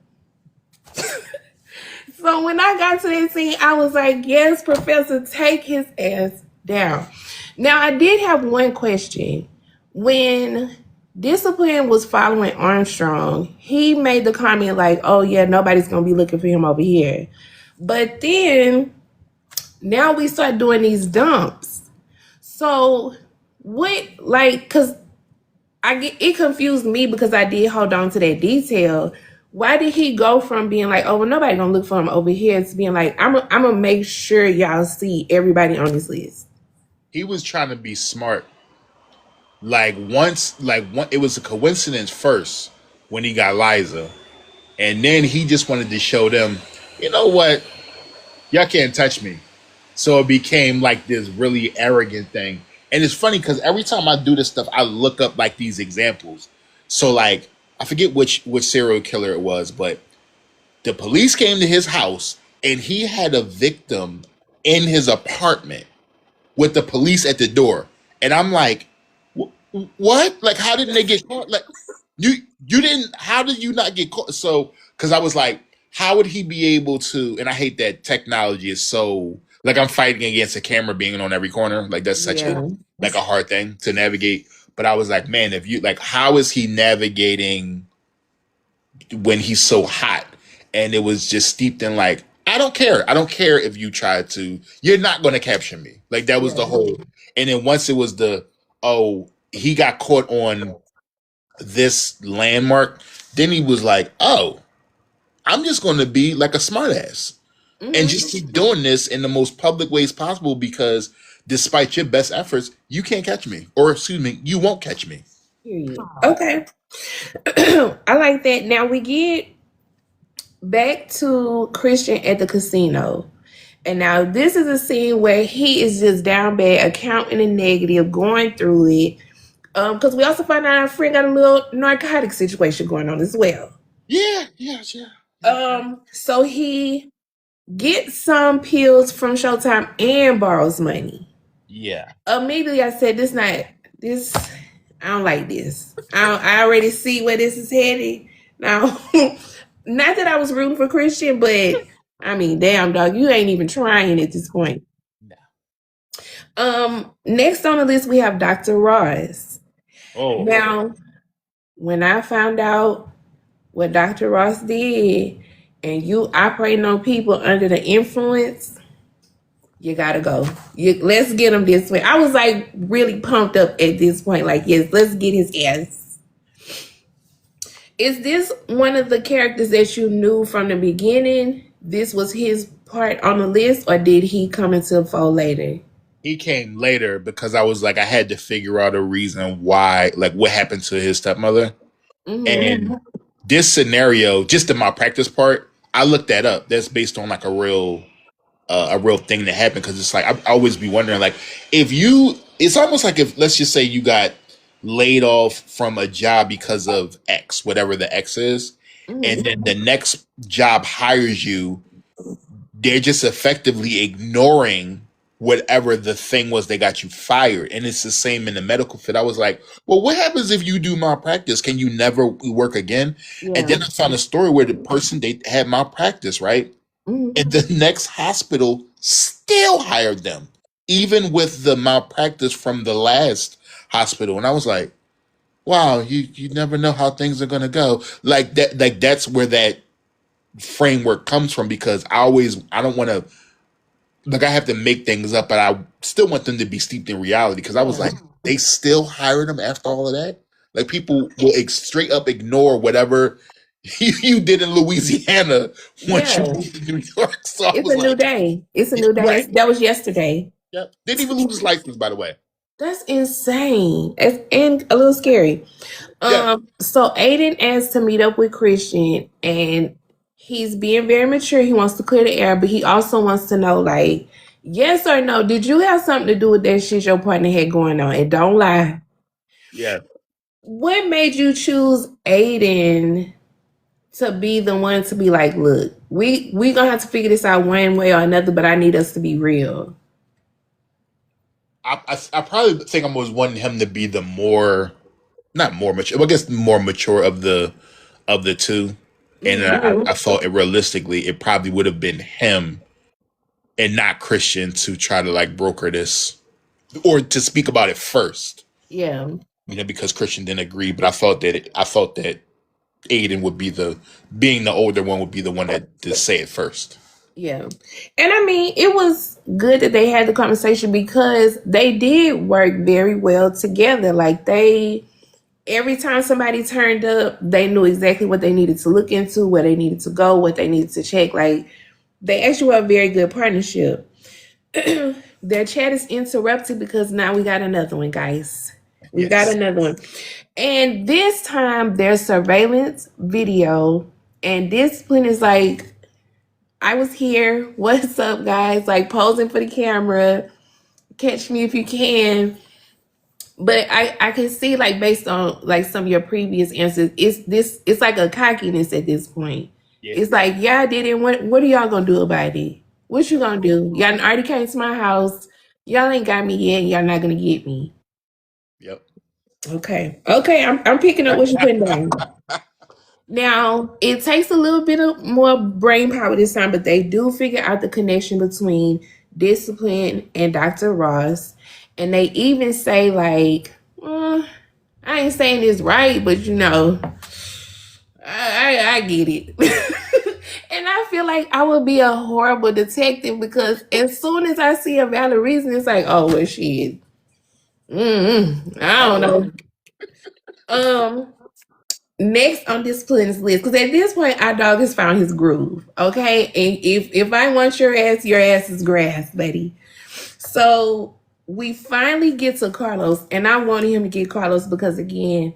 So when I got to that scene, I was like, yes, Professor, take his ass down. Now, I did have one question. When Discipline was following Armstrong, he made the comment like, oh, yeah, nobody's going to be looking for him over here. But then now we start doing these dumps. So, what, like, because I get it confused me because I did hold on to that detail. Why did he go from being like, oh, well, nobody gonna look for him over here to being like, I'm gonna make sure y'all see everybody on this list? He was trying to be smart. It was a coincidence first when he got Liza, and then he just wanted to show them, you know what, y'all can't touch me. So it became like this really arrogant thing. And it's funny because every time I do this stuff, I look up like these examples. So like I forget which serial killer it was, but the police came to his house and he had a victim in his apartment with the police at the door, and I'm like, what? Like, how didn't they get caught? Like, you you didn't. How did you not get caught? So, because I was like, how would he be able to? And I hate that technology is so like I'm fighting against a camera being on every corner. Like that's such a Yeah. like a hard thing to navigate. But I was like, man, if you like, how is he navigating when he's so hot? And it was just steeped in like, I don't care. I don't care if you try to. You're not going to capture me. Like that was the Yeah. whole. And then once it was the oh he got caught on this landmark, then he was like, oh, I'm just going to be like a smartass and Mm-hmm. just keep doing this in the most public ways possible because despite your best efforts, you can't catch me, or excuse me, you won't catch me. Period. Okay. I like that. Now we get back to Christian at the casino. And now this is a scene where he is just down bad, accounting the negative, going through it. Because we also find out our friend got a little narcotic situation going on as well. Yeah, yeah, yeah, yeah. So he gets some pills from Showtime and borrows money. Yeah. Immediately I said, this I don't like this. I already see where this is headed. Now not that I was rooting for Christian, but I mean, damn dog, you ain't even trying at this point. No. Next on the list we have Dr. Ross. Oh, Now, when I found out what Dr. Ross did and you operating on people under the influence, you gotta go. Let's get him this way. I was like really pumped up at this point. Like, yes, let's get his ass. Is this one of the characters that you knew from the beginning? This was his part on the list, or did he come into the fold later? he came later because I was like, I had to figure out a reason why, like, what happened to his stepmother. Mm-hmm. And this scenario, just the malpractice part, I looked that up. That's based on like a real thing that happened because it's like I always be wondering like if you it's almost like if let's just say you got laid off from a job because of X, whatever the X is, and then Mm-hmm. the next job hires you, they're just effectively ignoring whatever the thing was that got you fired. And it's the same in the medical field. I was like, well, what happens if you do malpractice? Can you never work again? And Yeah. then I found a story where the person they had malpractice, right? Mm-hmm. And the next hospital still hired them, even with the malpractice from the last hospital. And I was like, wow, you never know how things are gonna go. Like that's where that framework comes from because I don't wanna like I have to make things up, but I still want them to be steeped in reality. Because I was Yeah. like, they still hired them after all of that? Like people will straight up ignore whatever you did in Louisiana once you Yeah. moved to New York. So I It's was a new like, day. It's a new day. right. That was yesterday. Yep. Didn't even lose his license, by the way. That's insane. And a little scary. Yeah. So Aiden asked to meet up with Christian and he's being very mature. He wants to clear the air, but he also wants to know, like, yes or no, did you have something to do with that shit your partner had going on? And don't lie. Yeah. What made you choose Aiden to be the one to be like, look, we gonna have to figure this out one way or another, but I need us to be real. I probably think I was wanting him to be the more not more mature, but I guess more mature of the two. And Mm-hmm. I thought it realistically it probably would have been him and not Christian to try to like broker this or to speak about it first. Yeah. You know, because Christian didn't agree, but I thought that Aiden would be the being the older one would be the one that to say it first. Yeah. And I mean, it was good that they had the conversation because they did work very well together. Like every time somebody turned up, they knew exactly what they needed to look into, where they needed to go, what they needed to check. Like they actually were a very good partnership. Their chat is interrupted because now we got another one, guys. We got Yes. another one. And this time there's surveillance video. And Discipline is like, I was here. What's up, guys? Like posing for the camera. Catch me if you can. But I can see like based on like some of your previous answers, it's like a cockiness at this point. Yeah. It's like, yeah, I did it. What are y'all gonna do about it? What you gonna do? Y'all already came to my house. Y'all ain't got me yet. Y'all not gonna get me. Yep. Okay. Okay. I'm picking up what you're putting down. Now, it takes a little bit of more brain power this time, but they do figure out the connection between discipline and Dr. Ross. And they even say, like, I ain't saying this right, but I get it. And I feel like I would be a horrible detective because as soon as I see a valid reason, it's like, oh, well, shit. I don't know. Um, Next on discipline's list, because at this point our dog has found his groove. Okay, and if I want your ass is grass, buddy. So we finally get to Carlos, and I wanted him to get Carlos because again,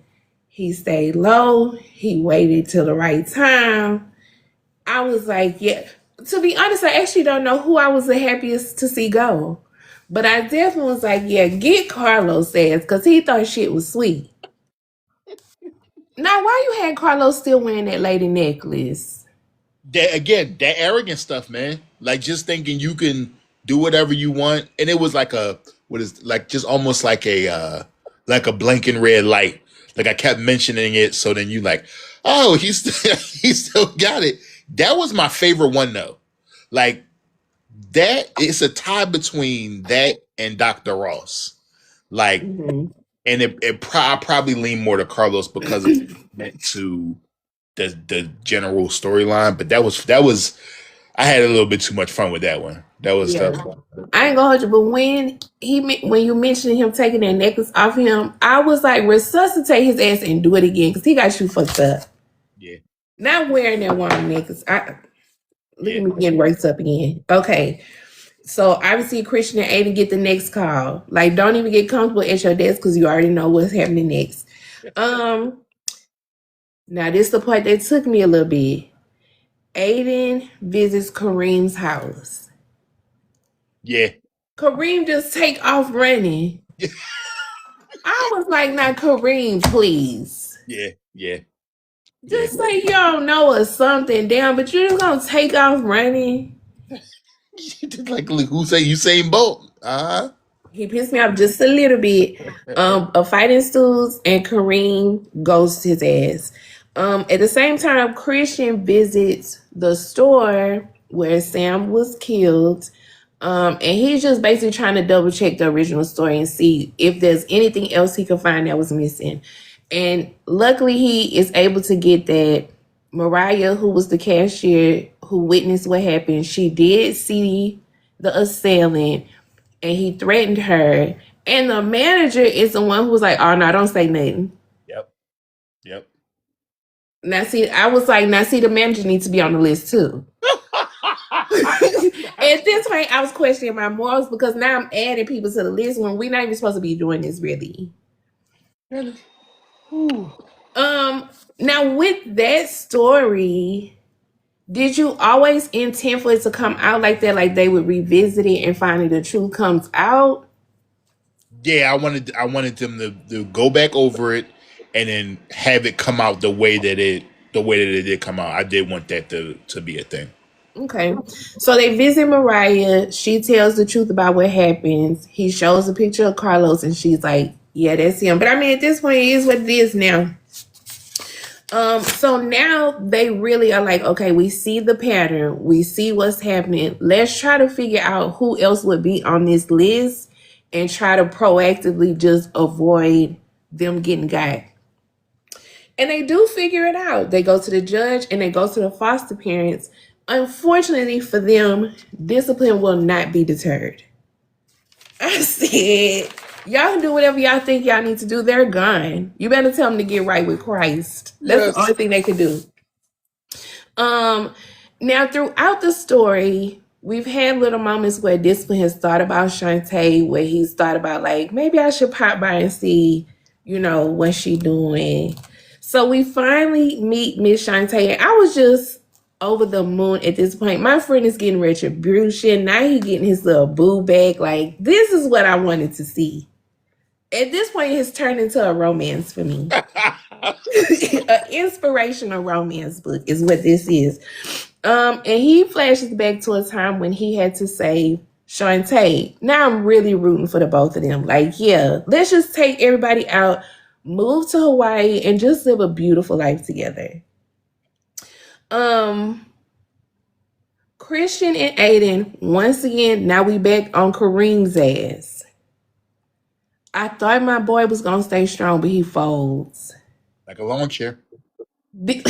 he stayed low, he waited till the right time. I was like, yeah. To be honest, I actually don't know who I was the happiest to see go. But I definitely was like, yeah, get Carlos ass, because he thought shit was sweet. Now, why you had Carlos still wearing that lady necklace? That again, that arrogant stuff, man. Like just thinking you can do whatever you want, and it was like a what is like just almost like a blinking red light. Like I kept mentioning it, so then you like, oh, he's still, he still got it. That was my favorite one though. Like that, it's a tie between that and Dr. Ross. Like, Mhm. and I probably lean more to Carlos because of meant to the general storyline. But that was I had a little bit too much fun with that one. That was Yeah. tough. I ain't gonna hold you, but when you mentioned him taking that necklace off him, I was like, resuscitate his ass and do it again because he got you fucked up. Yeah, Not wearing that woman necklace. Look yeah, at me getting worked up again. Okay, so obviously Christian and Aiden get the next call. Like, don't even get comfortable at your desk because you already know what's happening next. Um, Now this is the part that took me a little bit. Aiden visits Kareem's house. yeah, Kareem just take off running. I was like, now Kareem, please. yeah, yeah, yeah. Just say you don't know or something, damn, but you're just gonna take off running. Like who say Usain Bolt? He pissed me off just a little bit. A fight ensues and Kareem ghosts his ass. At the same time, Christian visits the store where Sam was killed. And he's just basically trying to double check the original story and see if there's anything else he can find that was missing. And luckily, he is able to get that Mariah, who was the cashier who witnessed what happened, she did see the assailant and he threatened her. And the manager is the one who was like, oh, no, don't say nothing. Yep, yep. Now, see, I was like, now, see, the manager needs to be on the list too. At this point, I was questioning my morals because now I'm adding people to the list when we're not even supposed to be doing this, really. Now with that story, did you always intend for it to come out like that, like they would revisit it and finally the truth comes out? Yeah, I wanted them to go back over it and then have it come out the way that it did come out. I did want that to be a thing. Okay. So they visit Mariah. She tells the truth about what happens. He shows a picture of Carlos and she's like, yeah, that's him. But I mean, at this point, it is what it is now. So now they really are like, okay, we see the pattern, we see what's happening. Let's try to figure out who else would be on this list and try to proactively just avoid them getting got. And they do figure it out. They go to the judge and they go to the foster parents. Unfortunately for them, discipline will not be deterred. I said, y'all can do whatever y'all think y'all need to do. They're gone. You better tell them to get right with Christ. That's the only Yes. thing they can do. Um, Now throughout the story, we've had little moments where Discipline has thought about Chante, where he's thought about like maybe I should pop by and see, what she doing. So we finally meet Miss Chante, and I was just over the moon at this point. My friend is getting retribution. Now he getting his little boo back. Like this is what I wanted to see. At this point, it's turned into a romance for me. An inspirational romance book is what this is. And he flashes back to a time when he had to save Chante. Now I'm really rooting for the both of them. Like, yeah, let's just take everybody out, move to Hawaii, and just live a beautiful life together. Um, Christian and Aiden, once again, now we back on Kareem's ass. I thought my boy was gonna stay strong, but he folds. Like a lawn chair. Did,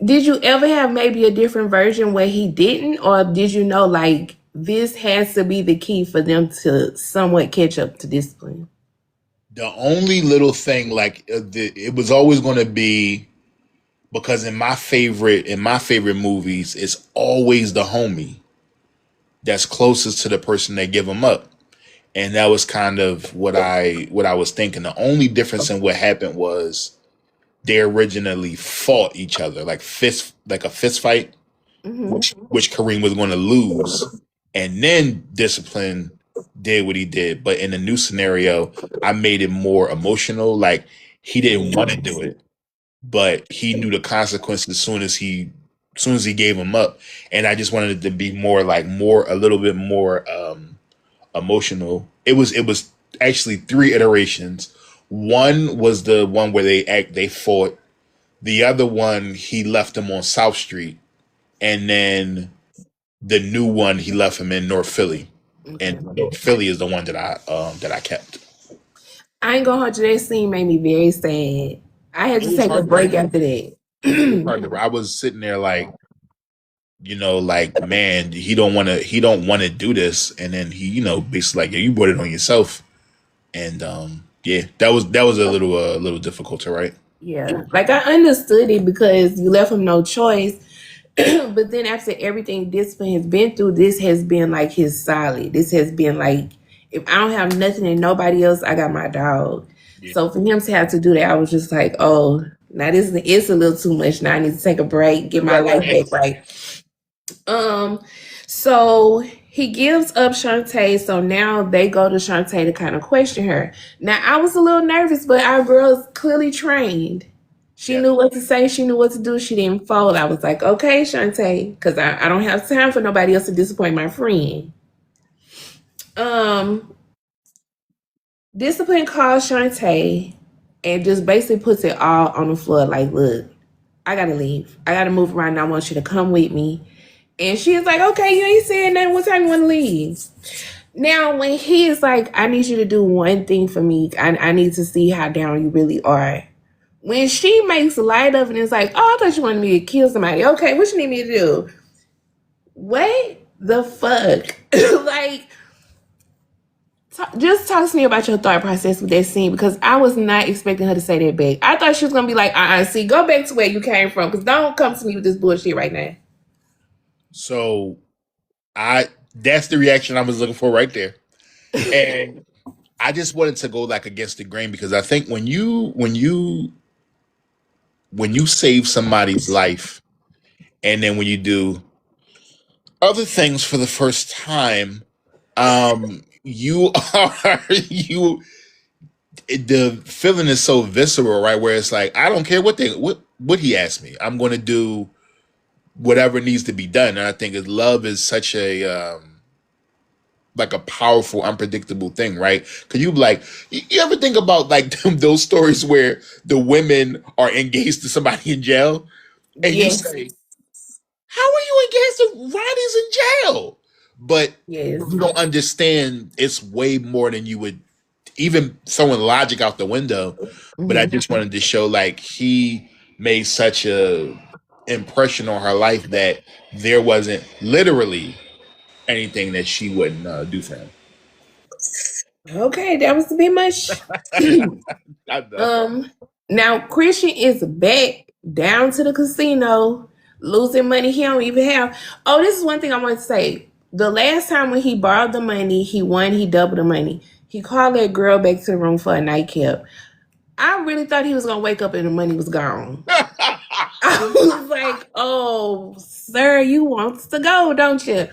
did you ever have maybe a different version where he didn't, or did you know like this has to be the key for them to somewhat catch up to discipline? The only little thing, like it was always going to be because in my favorite movies, it's always the homie that's closest to the person they give them up, and that was kind of what I was thinking. The only difference in what happened was they originally fought each other like a fist fight, Hmm. which Kareem was going to lose, and then discipline did what he did. But in the new scenario, I made it more emotional. Like he didn't want to do it, but he knew the consequences as soon as he gave him up. And I just wanted it to be more a little bit more emotional. It was actually three iterations. One was the one where they fought. The other one he left him on South Street, and then the new one he left him in North Philly. Okay. And North Philly is the one that I kept. I ain't gonna hold you. That scene made me very sad. I had It to was take a hard to break write. after that. It was hard to write. I was sitting there like man, he don't want to do this, and then he basically like, yeah, you brought it on yourself, and yeah, that was a little difficult to write. Yeah, like I understood it because you left him no choice. But then after everything Discipline has been through, this has been like his solid. This has been like, if I don't have nothing and nobody else, I got my dog. Yeah. So for him to have to do that, I was just like, oh, now this it's a little too much. Now I need to take a break, get my Right, life right. back right. Um, so he gives up Shantae. So now they go to Shantae to kind of question her. Now I was a little nervous, but our girl is clearly trained. She Yeah. knew what to say. She knew what to do. She didn't fold. I was like, okay, Shantae, because I don't have time for nobody else to disappoint my friend. Um, Discipline calls Shantae and just basically puts it all on the floor. Like, look, I gotta leave. I gotta move around. And I want you to come with me. And she's like, okay, you ain't saying nothing. What time you want to leave? Now, when he is like, I need you to do one thing for me. I need to see how down you really are. When she makes light of it and is like, oh, I thought you wanted me to kill somebody. Okay, what you need me to do? What the fuck? Like, just talk to me about your thought process with that scene because I was not expecting her to say that back. I thought she was going to be like, see, go back to where you came from because don't come to me with this bullshit right now. So I that's the reaction I was looking for right there. And I just wanted to go like against the grain because I think when you save somebody's life, and then when you do other things for the first time, you are you the feeling is so visceral, right? Where it's like, I don't care what he asked me. I'm going to do whatever needs to be done. And I think love is such a like a powerful, unpredictable thing, right? Because you ever think about like those stories where the women are engaged to somebody in jail, and you Yes, say, how are you engaged to Ronnie's in jail? But yes. you don't understand it's way more than you would even throwing logic out the window. But I Mhm. just wanted to show like he made such a impression on her life that there wasn't literally anything that she wouldn't do for him. Okay, that was a bit much. I know. um, Now Christian is back down to the casino, losing money he don't even have. Oh, this is one thing I want to say. The last time when he borrowed the money, he won. He doubled the money. He called that girl back to the room for a nightcap. I really thought he was gonna wake up and the money was gone. I was like, oh, sir, you wants to go, don't you?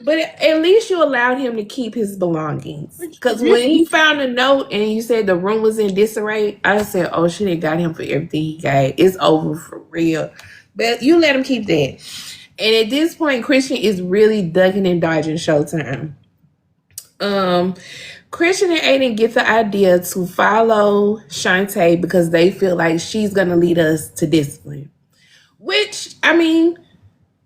But at least you allowed him to keep his belongings. Because Yeah. when he found a note and you said the room was in disarray, I said, oh, she done got him for everything he got. It's over for real. But you let him keep that. And at this point, Christian is really ducking and dodging Showtime. Christian and Aiden get the idea to follow Chante because they feel like she's going to lead us to discipline. Which, I mean,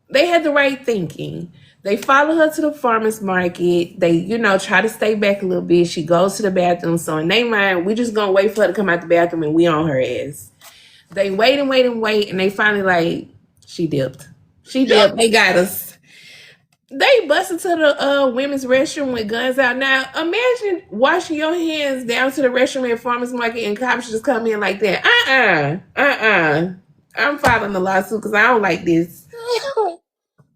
they had the right thinking. They follow her to the farmer's market. They, try to stay back a little bit. She goes to the bathroom. So in their mind, we just going to wait for her to come out the bathroom and we on her ass. They wait and wait and wait. And they finally like, she dipped. She dipped. They got us. They bust into the women's restroom with guns out. Now, imagine washing your hands down to the restroom at farmer's market and cops just come in like that. I'm filing the lawsuit because I don't like this.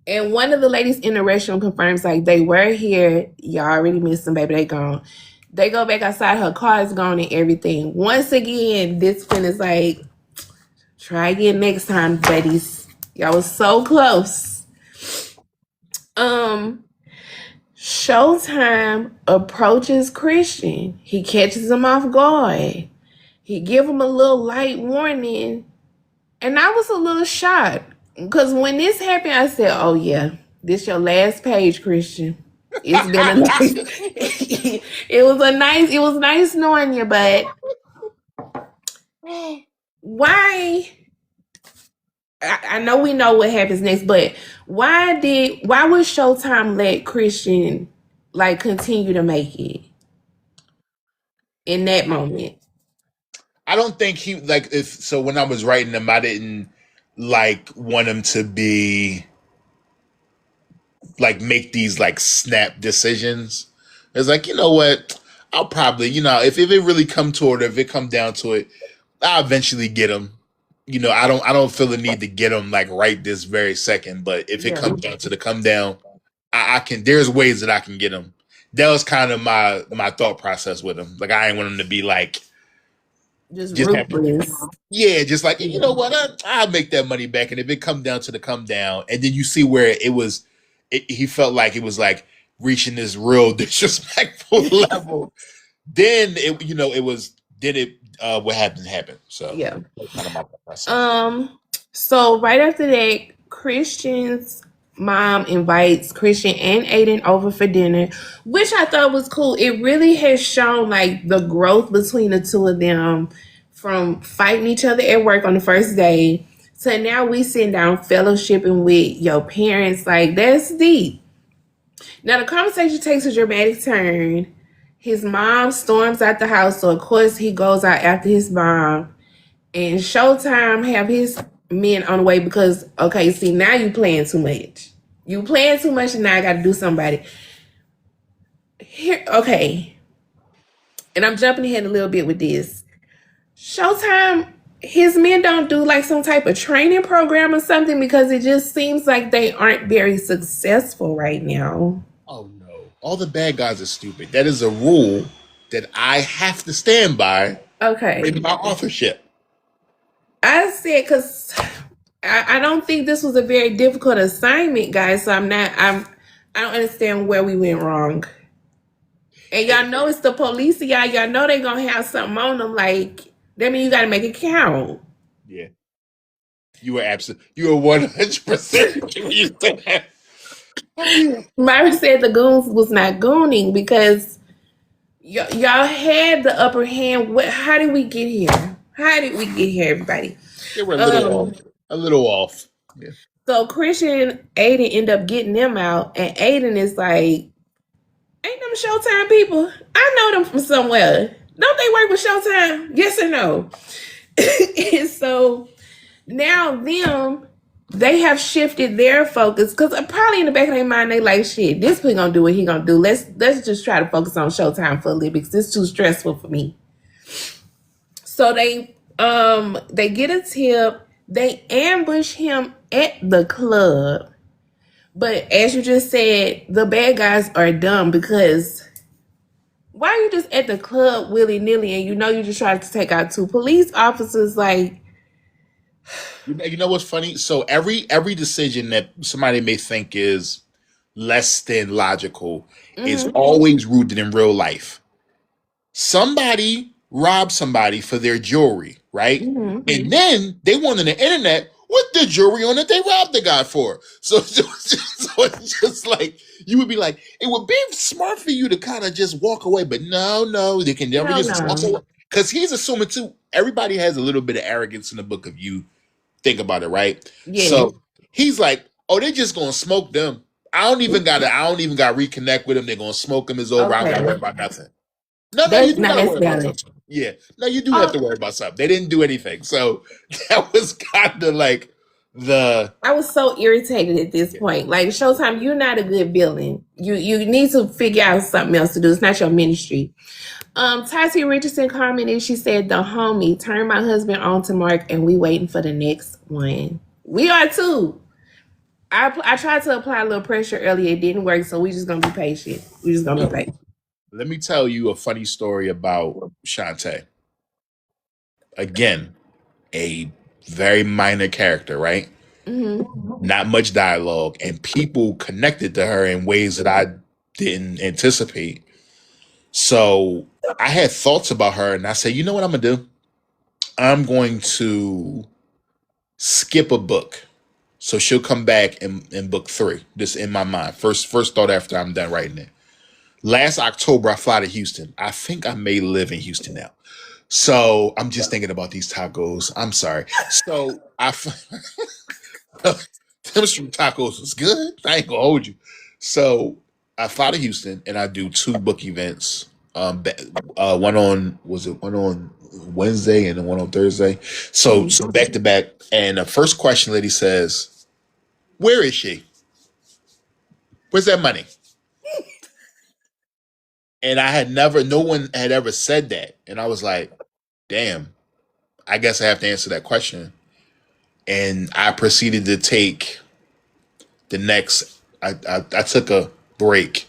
And one of the ladies in the restroom confirms like they were here. Y'all already missed them, baby. They gone. They go back outside. Her car is gone and everything. Once again, this fin is like, try again next time, buddies. Y'all was so close. Showtime approaches Christian. He catches him off guard. He give him a little light warning. And I was a little shocked. Because when this happened, I said, oh yeah, this your last page, Christian. It's been a nice it was nice knowing you, but why I know we know what happens next, but why would Showtime let Christian like continue to make it in that moment? I don't think he like if so when I was writing them, I didn't like want him to be like make these like snap decisions. It's like, you know what? I'll probably, if it really come to it, if it come down to it, I'll eventually get him. I don't feel the need to get him like right this very second. But if it comes down to the come down, I can. There's ways that I can get him. That was kind of my thought process with him. Like I didn't want him to be like just ruthless. Just like you know what, I'll make that money back. And if it come down to the come down, and then you see where it was, he felt like it was like reaching this real disrespectful level. Then what happened. So yeah. So right after that, Christian's mom invites Christian and Aiden over for dinner, which I thought was cool. It really has shown like the growth between the two of them from fighting each other at work on the first day to now we sitting down fellowshipping with your parents. Like that's deep. Now the conversation takes a dramatic turn. His mom storms out the house, so of course he goes out after his mom. And Showtime have his men on the way because, okay, see, now you playing too much. You playing too much and now I got to do somebody. Here, okay. And I'm jumping ahead a little bit with this. Showtime, his men don't do like some type of training program or something because it just seems like they aren't very successful right now. Oh, no. All the bad guys are stupid. That is a rule that I have to stand by. Okay. In my authorship. I said because I don't think this was a very difficult assignment, guys. So I don't understand where we went wrong. And y'all know it's the police, y'all know they're gonna have something on them. Like that means you gotta make it count. Yeah. You were 100% you said that. Myra said the goons was not gooning because y'all had the upper hand. How did we get here? How did we get here, everybody? They were a little off. Yeah. So Christian and Aiden end up getting them out, and Aiden is like, ain't them Showtime people? I know them from somewhere. Don't they work with Showtime? Yes or no? And so now they have shifted their focus because probably in the back of their mind they like, shit, this we gonna do what he gonna do. Let's just try to focus on Showtime for a little bit because it's too stressful for me. So they get a tip. They ambush him at the club. But as you just said, the bad guys are dumb because why are you just at the club willy-nilly and you just tried to take out two police officers? Like, You know what's funny? So every decision that somebody may think is less than logical is Mm-hmm. always rooted in real life. Somebody robbed somebody for their jewelry, right? Mm-hmm. And then they went on the internet with the jewelry on that they robbed the guy for. So it's just like you would be like, it would be smart for you to kind of just walk away, but no, they can never Hell just walk no. away. Because he's assuming too, everybody has a little bit of arrogance in the book of you think about it, right? Yes. So he's like, oh, they're just gonna smoke them. I don't even gotta reconnect with them. They're gonna smoke them. It's over. I don't gotta worry Okay. about nothing. No, you That's do now gotta that's worry about valid. something. Yeah. No, you do have Oh, to worry about something. They didn't do anything. So that was kind of like the I was so irritated at this yeah. point. Like Showtime, you're not a good villain. You need to figure out something else to do. It's not your ministry. Tati Richardson commented, she said, the homie turned my husband on to Mark and we waiting for the next one. We are too. I tried to apply a little pressure earlier. It didn't work, so we just gonna be patient. We just gonna be So patient. let me tell you a funny story about Chante. Again, a very minor character, right? Mm-hmm. Not much dialogue, and people connected to her in ways that I didn't anticipate. So I had thoughts about her, and I said, you know what I'm gonna do? I'm going to skip a book. So she'll come back in book three. This in my mind. First thought after I'm done writing it. Last October, I fly to Houston. I think I may live in Houston now. So I'm just thinking about these tacos. I'm sorry. So them shrimp tacos was good. I ain't gonna hold you. So I fly to Houston and I do two book events. One on was it one on Wednesday and then one on Thursday. So Mm-hmm. so back to back. And the first question, lady says, "Where is she? Where's that money?" And I had never, no one had ever said that, and I was like, "Damn, I guess I have to answer that question." And I proceeded to take the next. I took a break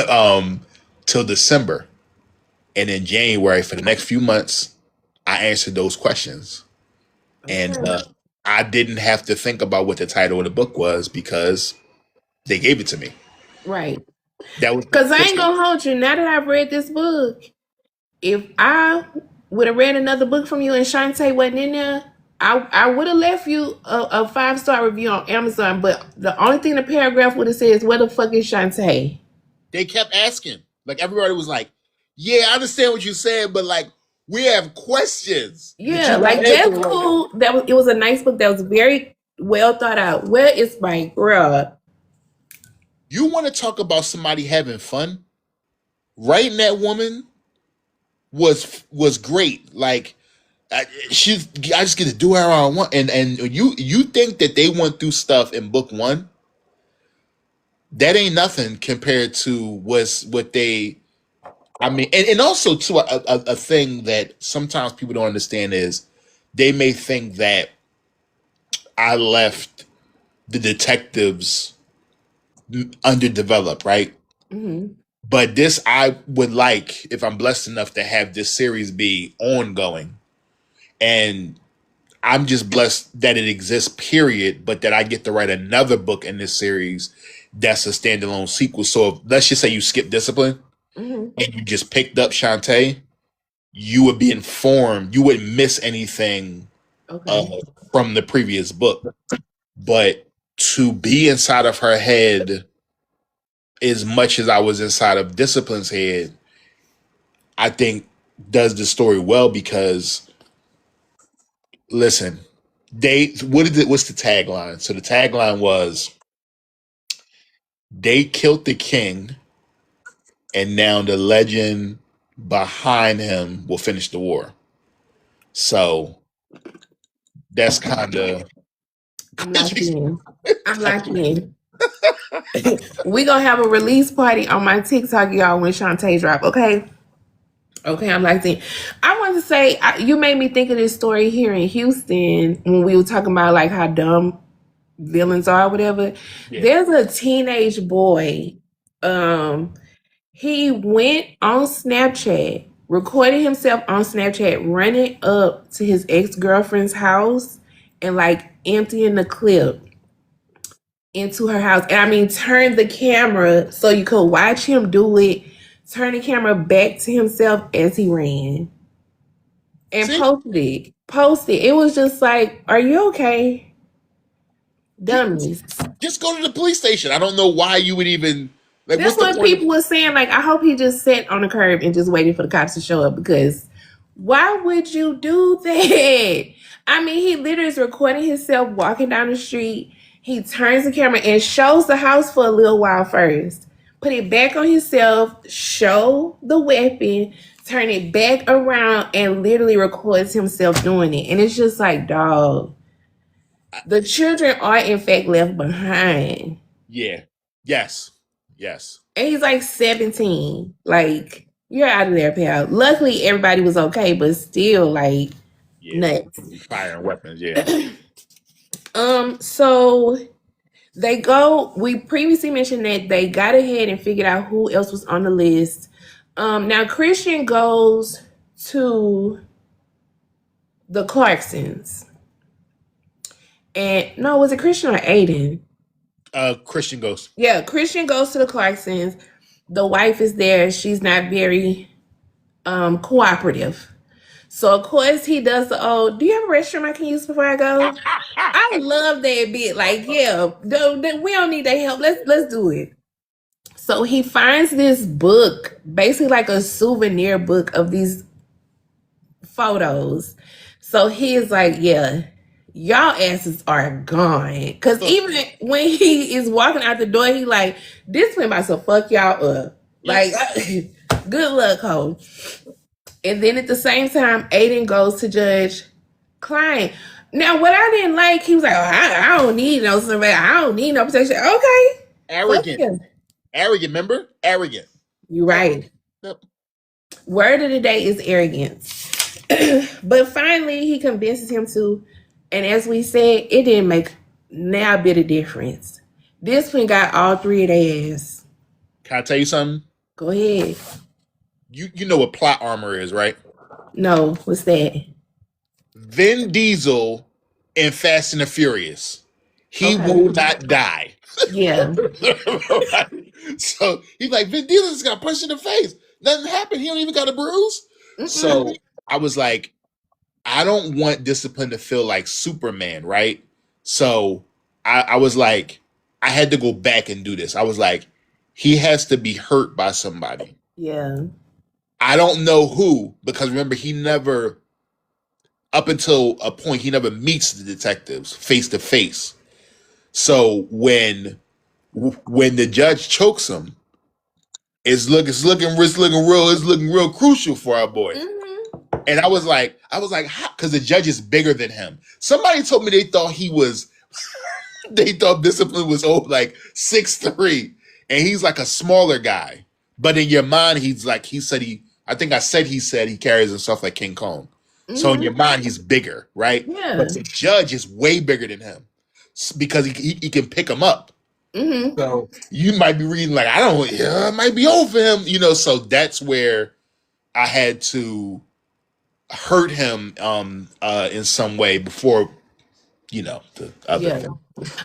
um, till December, and in January for the next few months, I answered those questions, and Okay. I didn't have to think about what the title of the book was because they gave it to me. Right. That was Cause I ain't gonna hold you. Now that I've read this book, if I would have read another book from you and Shantae wasn't in there, I would have left you a 5-star review on Amazon. But the only thing the paragraph would have said is, "Where the fuck is Shantae?" they kept asking. Like everybody was like, "Yeah, I understand what you said, but like we have questions that Yeah, you're not like that's answering right now." cool. It was a nice book that was very well thought out. Where is my girl? You want to talk about somebody having fun? Writing that woman was great. Like she's, I just get to do whatever I want. And you think that they went through stuff in book one? That ain't nothing compared to what they. I mean, and also too a thing that sometimes people don't understand is they may think that I left the detectives underdeveloped, right? Hmm. But this, I would like, if I'm blessed enough to have this series be ongoing. And I'm just blessed that it exists, period, but that I get to write another book in this series that's a standalone sequel. So if, let's just say you skip Discipline Hmm. and you just picked up Shantae, you would be informed. You wouldn't miss anything uh, Okay. from the previous book. But to be inside of her head as much as I was inside of Discipline's head, I think does the story well because listen, what's the tagline? So the tagline was they killed the king and now the legend behind him will finish the war. So that's kind of I'm locked in. I'm locked in. We gonna have a release party on my TikTok, y'all, when Shantae drop. Okay. Okay, I'm locked in. I want to say you made me think of this story here in Houston when we were talking about like how dumb villains are, or whatever. yeah. There's a teenage boy. Um, he went on Snapchat, recorded himself on Snapchat running up to his ex girlfriend's house and like emptying the clip into her house. And I mean, turn the camera so you could watch him do it, turn the camera back to himself as he ran, and See, posted it. Posted. It was just like, are you okay? Dummies. just go to the police station. I don't know why you would even like. That's What's the what point of? people were saying. Like, I hope he just sat on the curb and just waited for the cops to show up, because why would you do that? I mean, he literally is recording himself walking down the street. He turns the camera and shows the house for a little while first. Put it back on himself, show the weapon, turn it back around, and literally records himself doing it. And it's just like, dog, the children are in fact left behind. Yeah. Yes. Yes. And he's like 17. Like, you're out of there, pal. Luckily, everybody was okay, but still, like, Yeah. nuts. Firing weapons. Yeah. So they go, we previously mentioned that they got ahead and figured out who else was on the list. Now Christian goes to the Clarksons. And no, was it Christian or Aiden? Christian Ghost. Yeah, Christian goes to the Clarksons. The wife is there. She's not very cooperative. So of course he does the do you have a restroom I can use before I go? I love that bit. Like, yeah, we don't need their help. Let's do it. So he finds this book, basically like a souvenir book of these photos. So he's like, yeah, y'all asses are gone. Cause even when he is walking out the door, he like, this went by, so fuck y'all up. Like, good luck, ho. And then at the same time, Aiden goes to Judge Klein. Now, what I didn't like, he was like, I don't need no survey. I don't need no protection. Okay. Arrogant. Arrogant, remember? Arrogant. You're right. Yep. Word of the day is arrogance. But finally, he convinces him to. And as we said, it didn't make now a bit of difference. This one got all three of their ass. Can I tell you something? Go ahead. You know what plot armor is, right? No, what's that? Vin Diesel in Fast and the Furious. He will not die. Yeah. So he's like, Vin Diesel just got punched in the face. Nothing happened. He don't even got a bruise. So I was like, I don't want discipline to feel like Superman, right? So I was like, I had to go back and do this. I was like, he has to be hurt by somebody. Yeah. I don't know who, because remember, he never, up until a point, he never meets the detectives face to face. So when the judge chokes him, it's looking real crucial for our boy. Mm-hmm. And I was like, because the judge is bigger than him. Somebody told me they thought discipline was like 6'3", and he's like a smaller guy. But in your mind, he's like, he said he carries himself like King Kong. Mm-hmm. So in your mind, he's bigger, right? Yeah. But the judge is way bigger than him because he can pick him up. Mm-hmm. So you might be reading like, it might be over him, so that's where I had to hurt him in some way before, the other thing.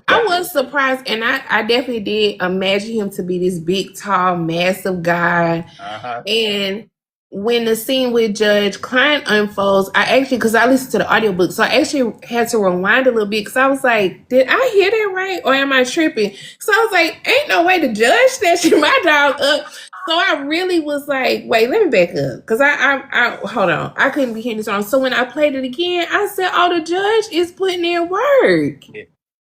I was surprised, and I definitely did imagine him to be this big, tall, massive guy. Uh-huh. And when the scene with Judge Klein unfolds, because I listened to the audiobook, so I actually had to rewind a little bit, because I was like, did I hear that right, or am I tripping? So I was like, ain't no way the judge snatching my dog up. So I really was like, wait, let me back up, because I hold on, I couldn't be hearing this wrong. So when I played it again, I said, oh, the judge is putting in work.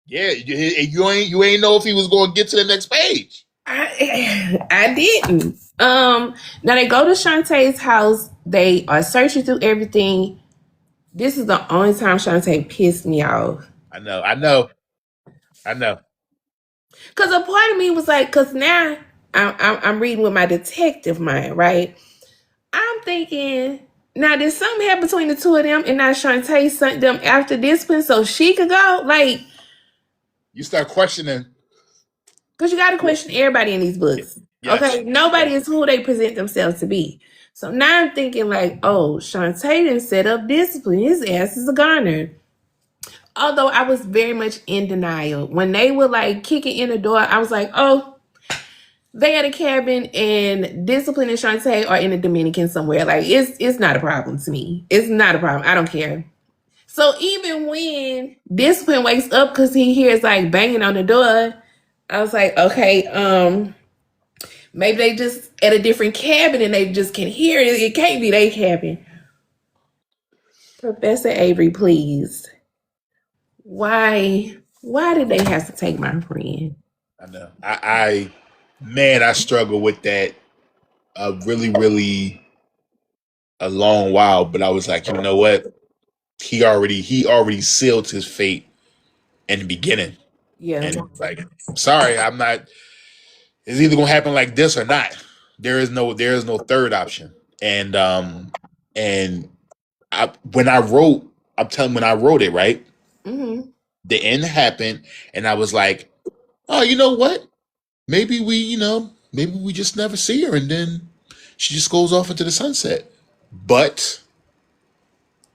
Yeah, you ain't know if he was going to get to the next page. I didn't. Now they go to Chante's house. They are searching through everything. This is the only time Chante pissed me off. I know. Because a part of me was like, because now I'm reading with my detective mind, right? I'm thinking, now did something happen between the two of them, and now Chante sent them after discipline so she could go? Like, you start questioning. Because you got to question everybody in these books. Yes. Okay? Nobody is who they present themselves to be. So now I'm thinking like, oh, Chante didn't set up discipline. His ass is a goner. Although I was very much in denial. When they were like kicking in the door, I was like, oh, they at a cabin and Discipline and Chante are in the Dominican somewhere. Like it's not a problem to me. It's not a problem. I don't care. So even when Discipline wakes up because he hears like banging on the door, I was like, okay, maybe they just at a different cabin and they just can hear it. It can't be their cabin. Professor Avery, please. Why did they have to take my friend? I know. Man, I struggle with that really, really a long while. But I was like, you know what? He already sealed his fate in the beginning, Yeah. and like, sorry, I'm not. It's either gonna happen like this or not. There is no third option. And when I wrote, I'm telling when I wrote it, right, Mm-hmm. the end happened, and I was like, oh, you know what? Maybe we just never see her, and then she just goes off into the sunset. But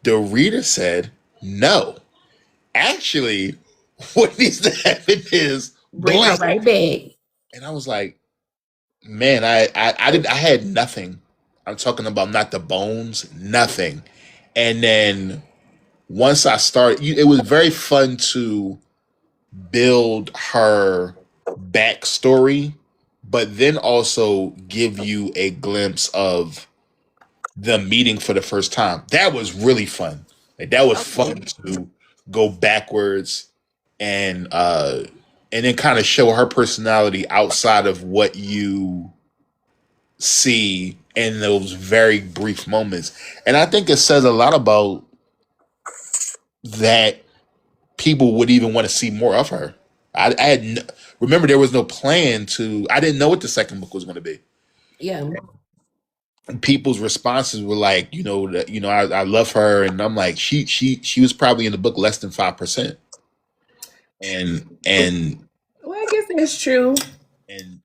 the reader said, no. Actually, what needs to happen is Bring her blank. right back. And I was like, man, I had nothing. I'm talking about not the bones, nothing. And then once I started, it was very fun to build her backstory, but then also give you a glimpse of the meeting for the first time. That was really fun. Like that was fun Okay. to go backwards and uh and then kind of show her personality outside of what you see in those very brief moments. And I think it says a lot about that people would even want to see more of her. I had remember there was no plan to. I didn't know what the second book was going to be. Yeah. People's responses were like, I love her, and I'm like, she was probably in the book less than 5%, and Well, I guess that's true. and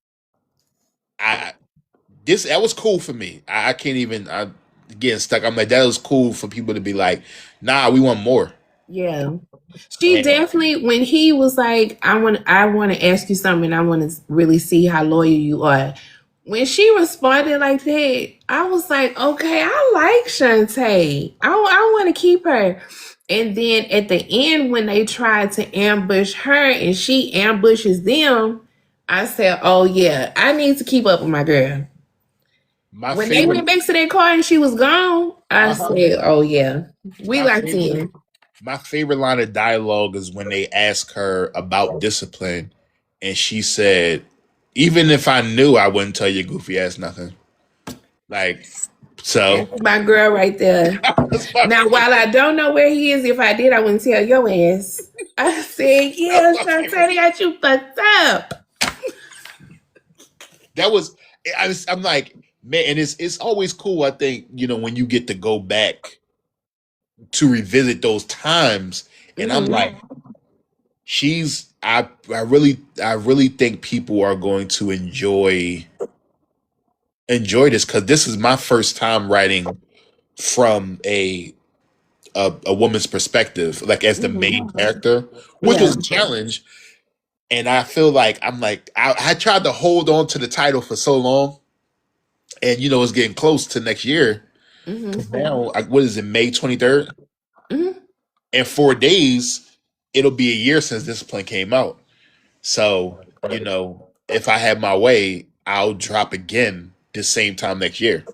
I this that was cool for me. I can't even. I getting stuck. I'm like that was cool for people to be like, nah, we want more. Yeah. She And definitely when he was like, I want to ask you something, I want to really see how loyal you are. When she responded like that, I was like, okay, I like Shantae. I want to keep her. And then at the end, when they tried to ambush her and she ambushes them, I said, oh yeah, I need to keep up with my girl. my When they favorite, went back to their car and she was gone, I uh-huh, said, oh yeah, we my locked favorite, in. my favorite line of dialogue is when they ask her about discipline, and she said, "Even if I knew, I wouldn't tell your goofy ass nothing." Like, so That's my girl right there. that's my Now, while I don't know where he is, if I did, I wouldn't tell your ass. I said, that's yeah, my Shantae, favorite. they got you fucked up. That was I'm like, man, and it's always cool. I think when you get to go back to revisit those times, and I'm Hmm. like, I really think people are going to enjoy this because this is my first time writing from a woman's perspective, like as the main Hmm. character, which Yeah. was a challenge. And I feel like I tried to hold on to the title for so long, and it's getting close to next year. Hmm. Now, what is it, May 23rd? Hmm. In 4 days, it'll be a year since Discipline came out. So, if I have my way, I'll drop again the same time next year.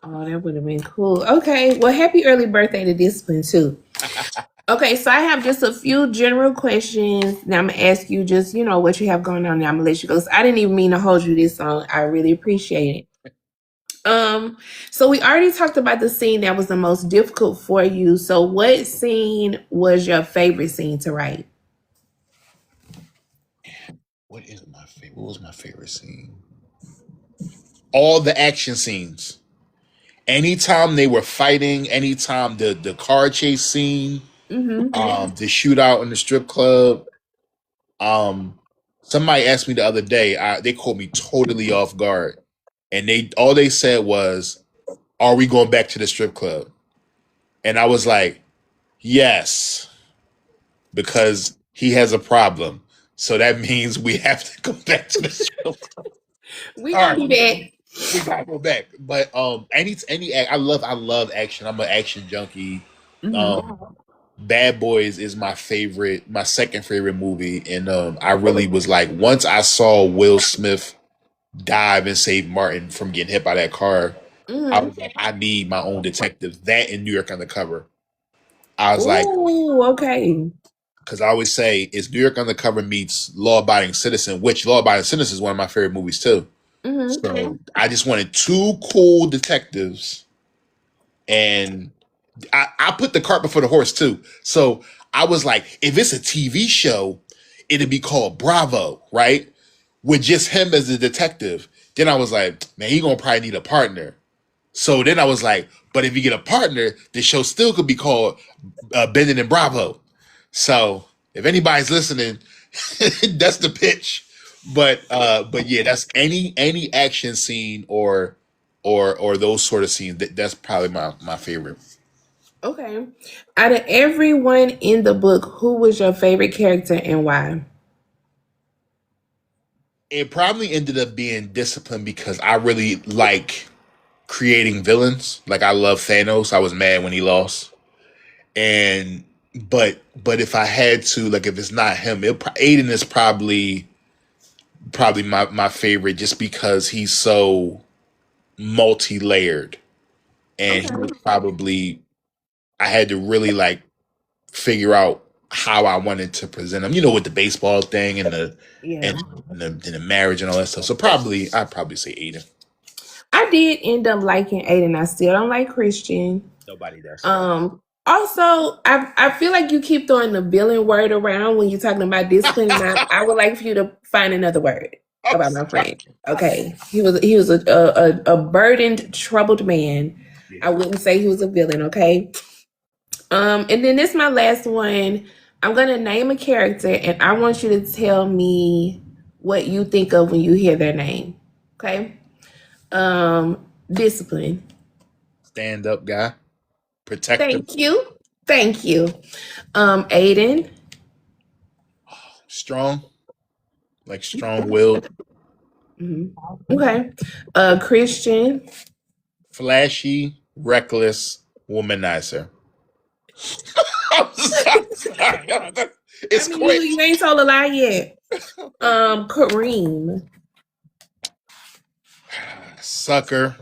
Oh, that would have been cool. Okay. Well, happy early birthday to Discipline, too. Okay, so I have just a few general questions. Now I'm gonna ask you just, what you have going on. Now I'm gonna let you go. So I didn't even mean to hold you this long. I really appreciate it. So we already talked about the scene that was the most difficult for you. So what scene was your favorite scene to write? What was my favorite scene? All the action scenes. Anytime they were fighting, anytime the car chase scene, Mm-hmm. the shootout in the strip club. Um, Somebody asked me the other day. They caught me totally off guard, and they said was, "Are we going back to the strip club?" And I was like, "Yes." because he has a problem. So that means we have to go back to the show. We All gonna right, do that. we gotta go back. But I love action. I'm an action junkie. Hmm. Um, Bad Boys is my favorite, my second favorite movie, and I really was like, once I saw Will Smith dive and save Martin from getting hit by that car, I Hmm. was like, I need my own detective. That in New York Undercover. I was like, Ooh, okay. because I always say it's New York Undercover meets Law Abiding Citizen, which Law Abiding Citizen is one of my favorite movies too. Hmm. So I just wanted two cool detectives, and I put the cart before the horse too. So I was like, if it's a TV show, it'd be called Bravo, right? With just him as the detective. Then I was like, man, he gonna probably need a partner. So then I was like, but if you get a partner, the show still could be called Bending and Bravo. So if anybody's listening, that's the pitch. But yeah, that's any action scene or those sort of scenes. That's probably my favorite. Okay. Out of everyone in the book, who was your favorite character and why? It probably ended up being Discipline because I really like creating villains. Like I love Thanos. I was mad when he lost. And but if I had to, like if it's not him, Aiden is probably my favorite just because he's so multi-layered, and he was Okay. probably I had to really like figure out how I wanted to present him, with the baseball thing and the Yeah. and, and the marriage and all that stuff. So probably I'd probably say Aiden. I did end up liking Aiden. I still don't like Christian. Nobody does. Also, I feel like you keep throwing the villain word around when you're talking about discipline. And I would like for you to find another word I'm about my sorry. friend. Okay, he was a burdened, troubled man. I Yeah. wouldn't say he was a villain. Okay. And then this my last one. I'm gonna name a character, and I want you to tell me what you think of when you hear their name. Okay. Discipline. Stand up guy, protector, Thank you. Thank you. Aiden. strong, like strong willed, Mhm. Okay. Christian. flashy, reckless, womanizer. I'm sorry. I It's mean, you quick. you ain't told a lie yet. Kareem. Sucker.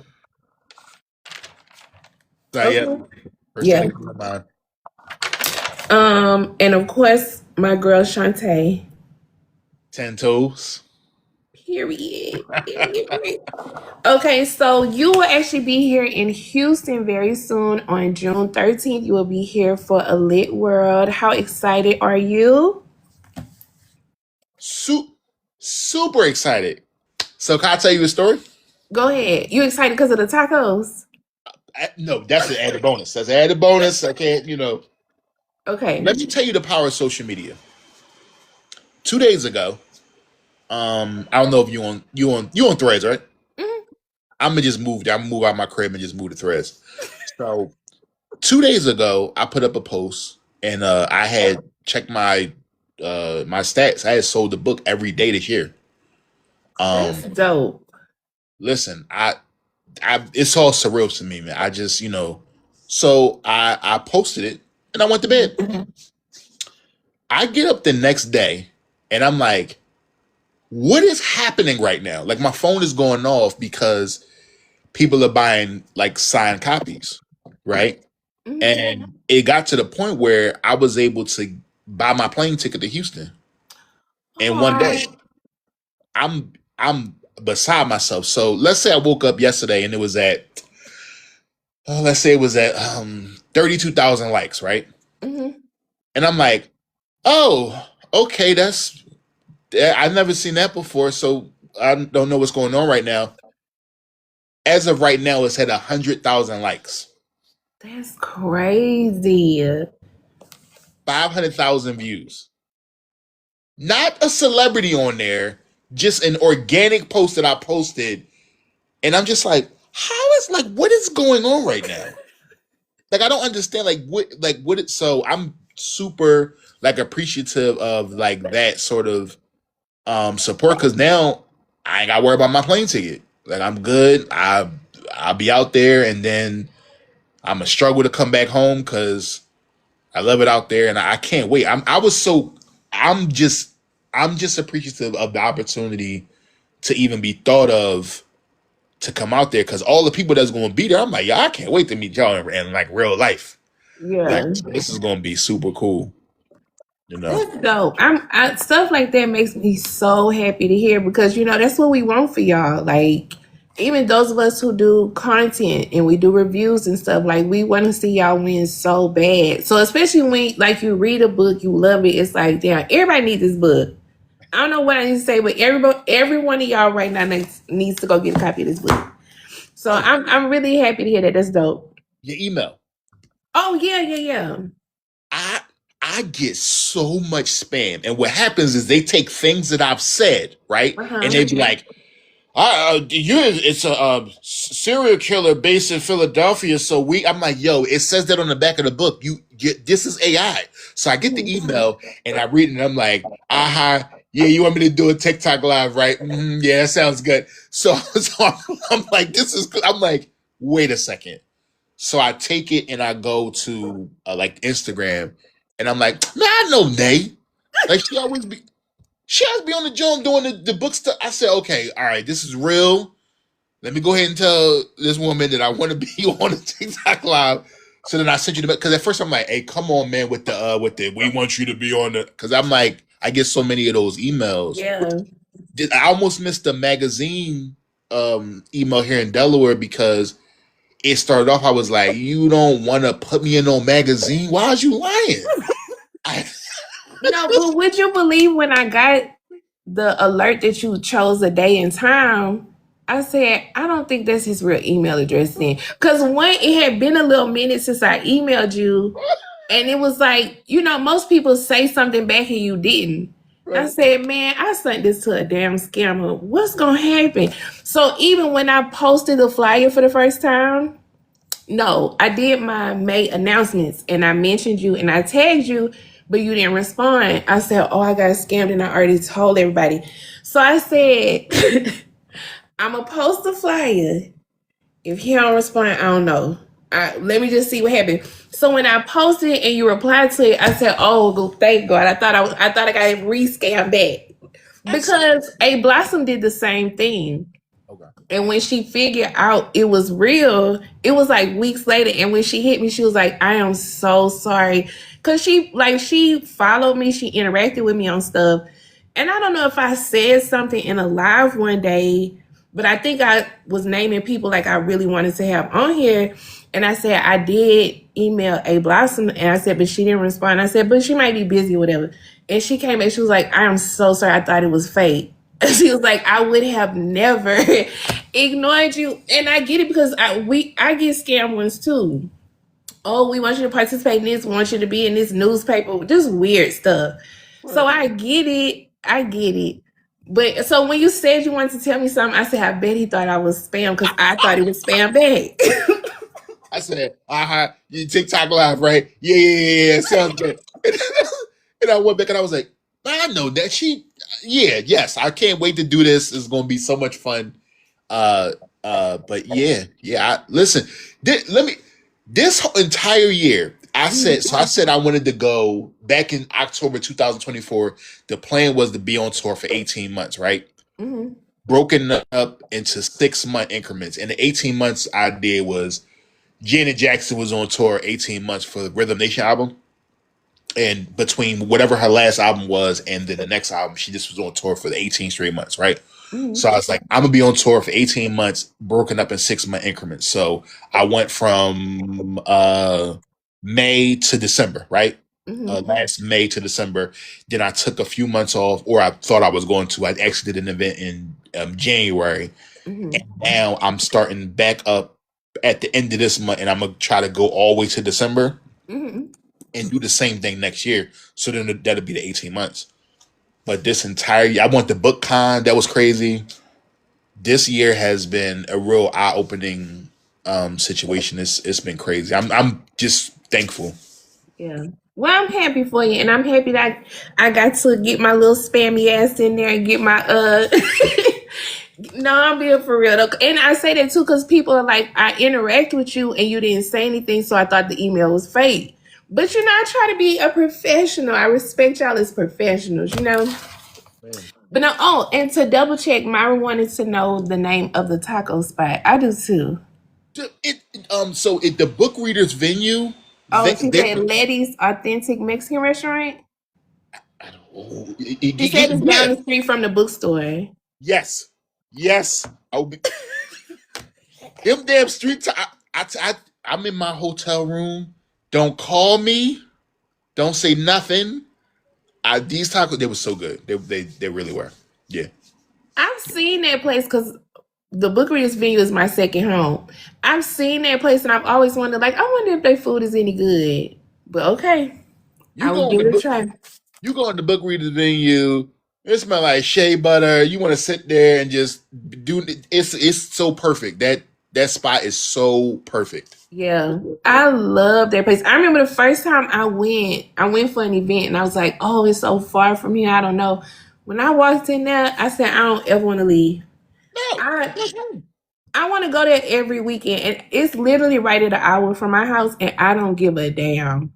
So yeah, Okay. first thing Yeah. that comes to mind. And of course, my girl Chante. Ten toes. Period. Period. Okay, so you will actually be here in Houston very soon on June 13th. You will be here for a lit world. How excited are you? Super excited. So can I tell you a story? Go ahead. You excited because of the tacos? No, that's an added bonus. That's an added bonus. I can't. Okay. Let me tell you the power of social media. 2 days ago, I don't know if you on Threads, right? Mhm. I'm gonna just move. I'm gonna move out my crib and just move to Threads. So 2 days ago, I put up a post and I had checked my stats. I had sold the book every day this year. That's Um, dope. listen, I it's all surreal to me, man. I just so I posted it and I went to bed. I get up the next day and I'm like, what is happening right now? Like my phone is going off because people are buying like signed copies, right? Mhm. And it got to the point where I was able to buy my plane ticket to Houston in one Aw. day. I'm beside myself. So let's say I woke up yesterday and it was at let's say it was at 32,000 likes, right? Mhm. And I'm like, oh, okay, I've never seen that before, so I don't know what's going on right now. As of right now, it's at 100,000 likes, That's crazy. 500,000 views. Not a celebrity on there, just an organic post that I posted, and I'm just like what is going on right now? Like I don't understand like what it so I'm super like appreciative of like that sort of support because now I ain't gotta worry about my plane ticket. Like I'm good. I'll be out there and then I'm gonna struggle to come back home because I love it out there and I can't wait. I'm just I'm just appreciative of the opportunity to even be thought of to come out there because all the people that's going to be there, I'm like, yeah, I can't wait to meet y'all in like real life. Like Yeah. this is going to be super cool, you know. That's dope. Stuff like that makes me so happy to hear because that's what we want for y'all. Like even those of us who do content and we do reviews and stuff, like we want to see y'all win so bad. So especially when like you read a book, you love it. It's like damn, everybody needs this book. I don't know what I need to say, but every one of y'all right now needs to go get a copy of this book. So Oh, I'm really happy to hear that. That's dope. your email. Oh yeah, yeah, yeah. I I get so much spam, and what happens is they take things that I've said, right, Uh and huh. they be like, it's a serial killer based in Philadelphia. So I'm like, yo, it says that on the back of the book. This is AI. So I get the email and I read it and I'm like, aha, yeah, you want me to do a TikTok live, right? Yeah, that sounds good. So I'm like, I'm like, wait a second. So I take it and I go to like Instagram and I'm like, man, I know Nay. Like she has to be on the joint doing the book stuff. I said, okay, all right, this is real. Let me go ahead and tell this woman that I want to be on the TikTok live. So then I sent you the because at first I'm like, hey, come on, man, with the we want you to be on the because I'm like, I get so many of those emails. Yeah. I almost missed the magazine email here in Delaware because it started off. I was like, you don't want to put me in no magazine. Why is you lying? I, No, but would you believe when I got the alert that you chose a day and time? I said, I don't think that's his real email address then. Because one, it had been a little minute since I emailed you. And it was like, most people say something back and you didn't. I right. said, man, I sent this to a damn scammer. What's going to happen? So even when I posted the flyer for the first time, no, I did my May announcements and I mentioned you and I tagged you, but you didn't respond. I said, oh, I got scammed and I already told everybody. So I said, I'm going to post the flyer. If he don't respond, I don't know. Let me just see what happened. So when I posted it and you replied to it, I said, "Oh, thank God!" I thought I got rescammed back That's because A Blossom did the same thing. okay. And when she figured out it was real, it was like weeks later. And when she hit me, she was like, I am so sorry. Cause she followed me, she interacted with me on stuff. And I don't know if I said something in a live one day, but I think I was naming people like I really wanted to have on here. And I said, I did email A Blossom and I said, but she didn't respond. I said, but she might be busy or whatever. And she came back, she was like, I am so sorry. I thought it was fake. She was like, I would have never ignored you. And I get it because I get scam ones too. Oh, we want you to participate in this, we want you to be in this newspaper, just weird stuff. So Right. I get it. I get it. But so when you said you wanted to tell me something, I said, I bet he thought I was spam because I thought it was spam back. I said, you TikTok live, right? Yeah, sounds good. And I went back and I was like, I know that yes, I can't wait to do this. It's gonna be so much fun. But listen, let me this whole entire year. I said I wanted to go back in October 2024. The plan was to be on tour for 18 months, right? Mm-hmm. Broken up into 6 month increments. And the 18 months I did was Janet Jackson was on tour 18 months for the Rhythm Nation album. And between whatever her last album was and then the next album, she just was on tour for the 18 straight months, right? Mm-hmm. So I was like, I'm gonna be on tour for 18 months, broken up in 6 month increments. So I went from May to December, right? Mm-hmm. Last May to December. Then I took a few months off, or I thought I was going to. I actually did an event in January, Mm-hmm. and now I'm starting back up at the end of this month, and I'm gonna try to go all the way to December Mm-hmm. and do the same thing next year. So then that'll be the 18 months. But this entire year, I went to book con. That was crazy. This year has been a real eye opening situation. It's been crazy. I'm just thankful. Yeah. Well, I'm happy for you, and I'm happy that I got to get my little spammy ass in there and get my No, I'm being for real though. And I say that too because people are like, I interact with you and you didn't say anything, so I thought the email was fake. But you know, I try to be a professional. I respect y'all as professionals, you know. Man. But no, oh, and to double check, Myra wanted to know the name of the taco spot. I do too. The book readers venue, Oh, they she they said Letty's Authentic Mexican Restaurant. I don't, She said it's down yeah, the street from the bookstore. yes, yes. I'll be them damn street. I'm in my hotel room. Don't call me. Don't say nothing. These tacos, they were so good. They really were. Yeah. I've seen that place because the Book Readers venue is my second home. I've seen that place and I've always wondered, like, I wonder if their food is any good. But okay, You I will go in give the it a book. try. You go in the book readers venue. It smell like shea butter. You want to sit there and just do. It's so perfect. That spot is so perfect. Yeah, I love that place. I remember the first time I went for an event and I was like, oh, it's so far from here. I don't know. When I walked in there, I said, I don't ever want to leave. No, I that's home. I want to go there every weekend, and it's literally right at an hour from my house, and I don't give a damn.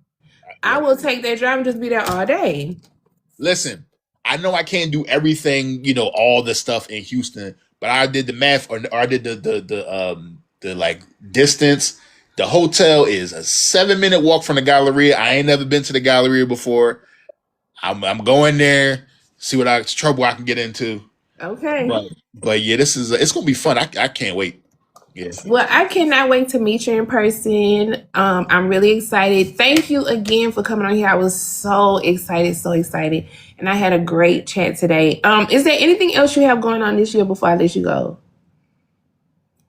I Look, will take that drive and just be there all day. listen. I know I can't do everything. All the stuff in Houston, but I did the math, or I did the like distance. The hotel is a 7-minute walk from the Galleria. I ain't never been to the Galleria before. I'm going there, see what trouble I can get into. Okay. But yeah, it's gonna be fun. I can't wait. Yeah, Well, I cannot wait to meet you in person. I'm really excited. Thank you again for coming on here. I was so excited, so excited. And I had a great chat today. Is there anything else you have going on this year before I let you go?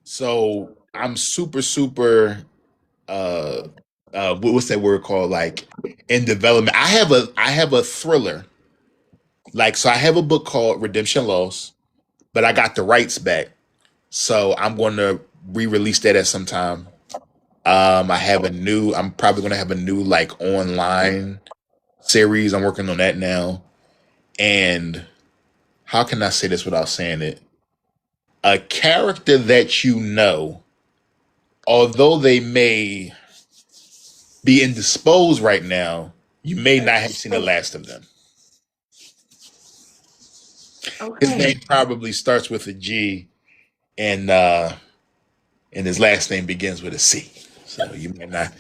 so I'm super super uh what's that word called, like, in development. I have a thriller, like, so I have a book called Redemption Lost, but I got the rights back, so I'm going to re-release that at some time. I'm probably going to have a new, like, online series. I'm working on that now. And how can I say this without saying it? A character that although they may be indisposed right now, you may not have seen the last of them. His Okay. name probably starts with a G, and his last name begins with a C. So you might not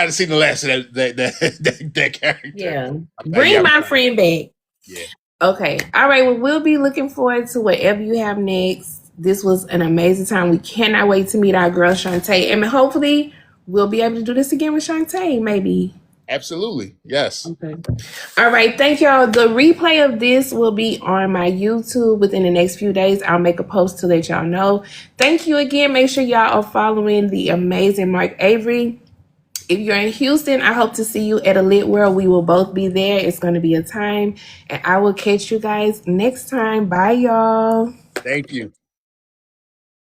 have seen the last of that character. Yeah. Yeah, Bring my friend back. yeah, Okay. All right. Well, we'll be looking forward to whatever you have next. This was an amazing time. We cannot wait to meet our girl Chante. And hopefully we'll be able to do this again with Chante, maybe. absolutely, yes. Okay. All right. Thank y'all. The replay of this will be on my YouTube within the next few days. I'll make a post to let y'all know. Thank you again. Make sure y'all are following the amazing Marc Avery. If you're in Houston, I hope to see you at a Lit World. We will both be there. It's going to be a time. And I will catch you guys next time. Bye, y'all. Thank you.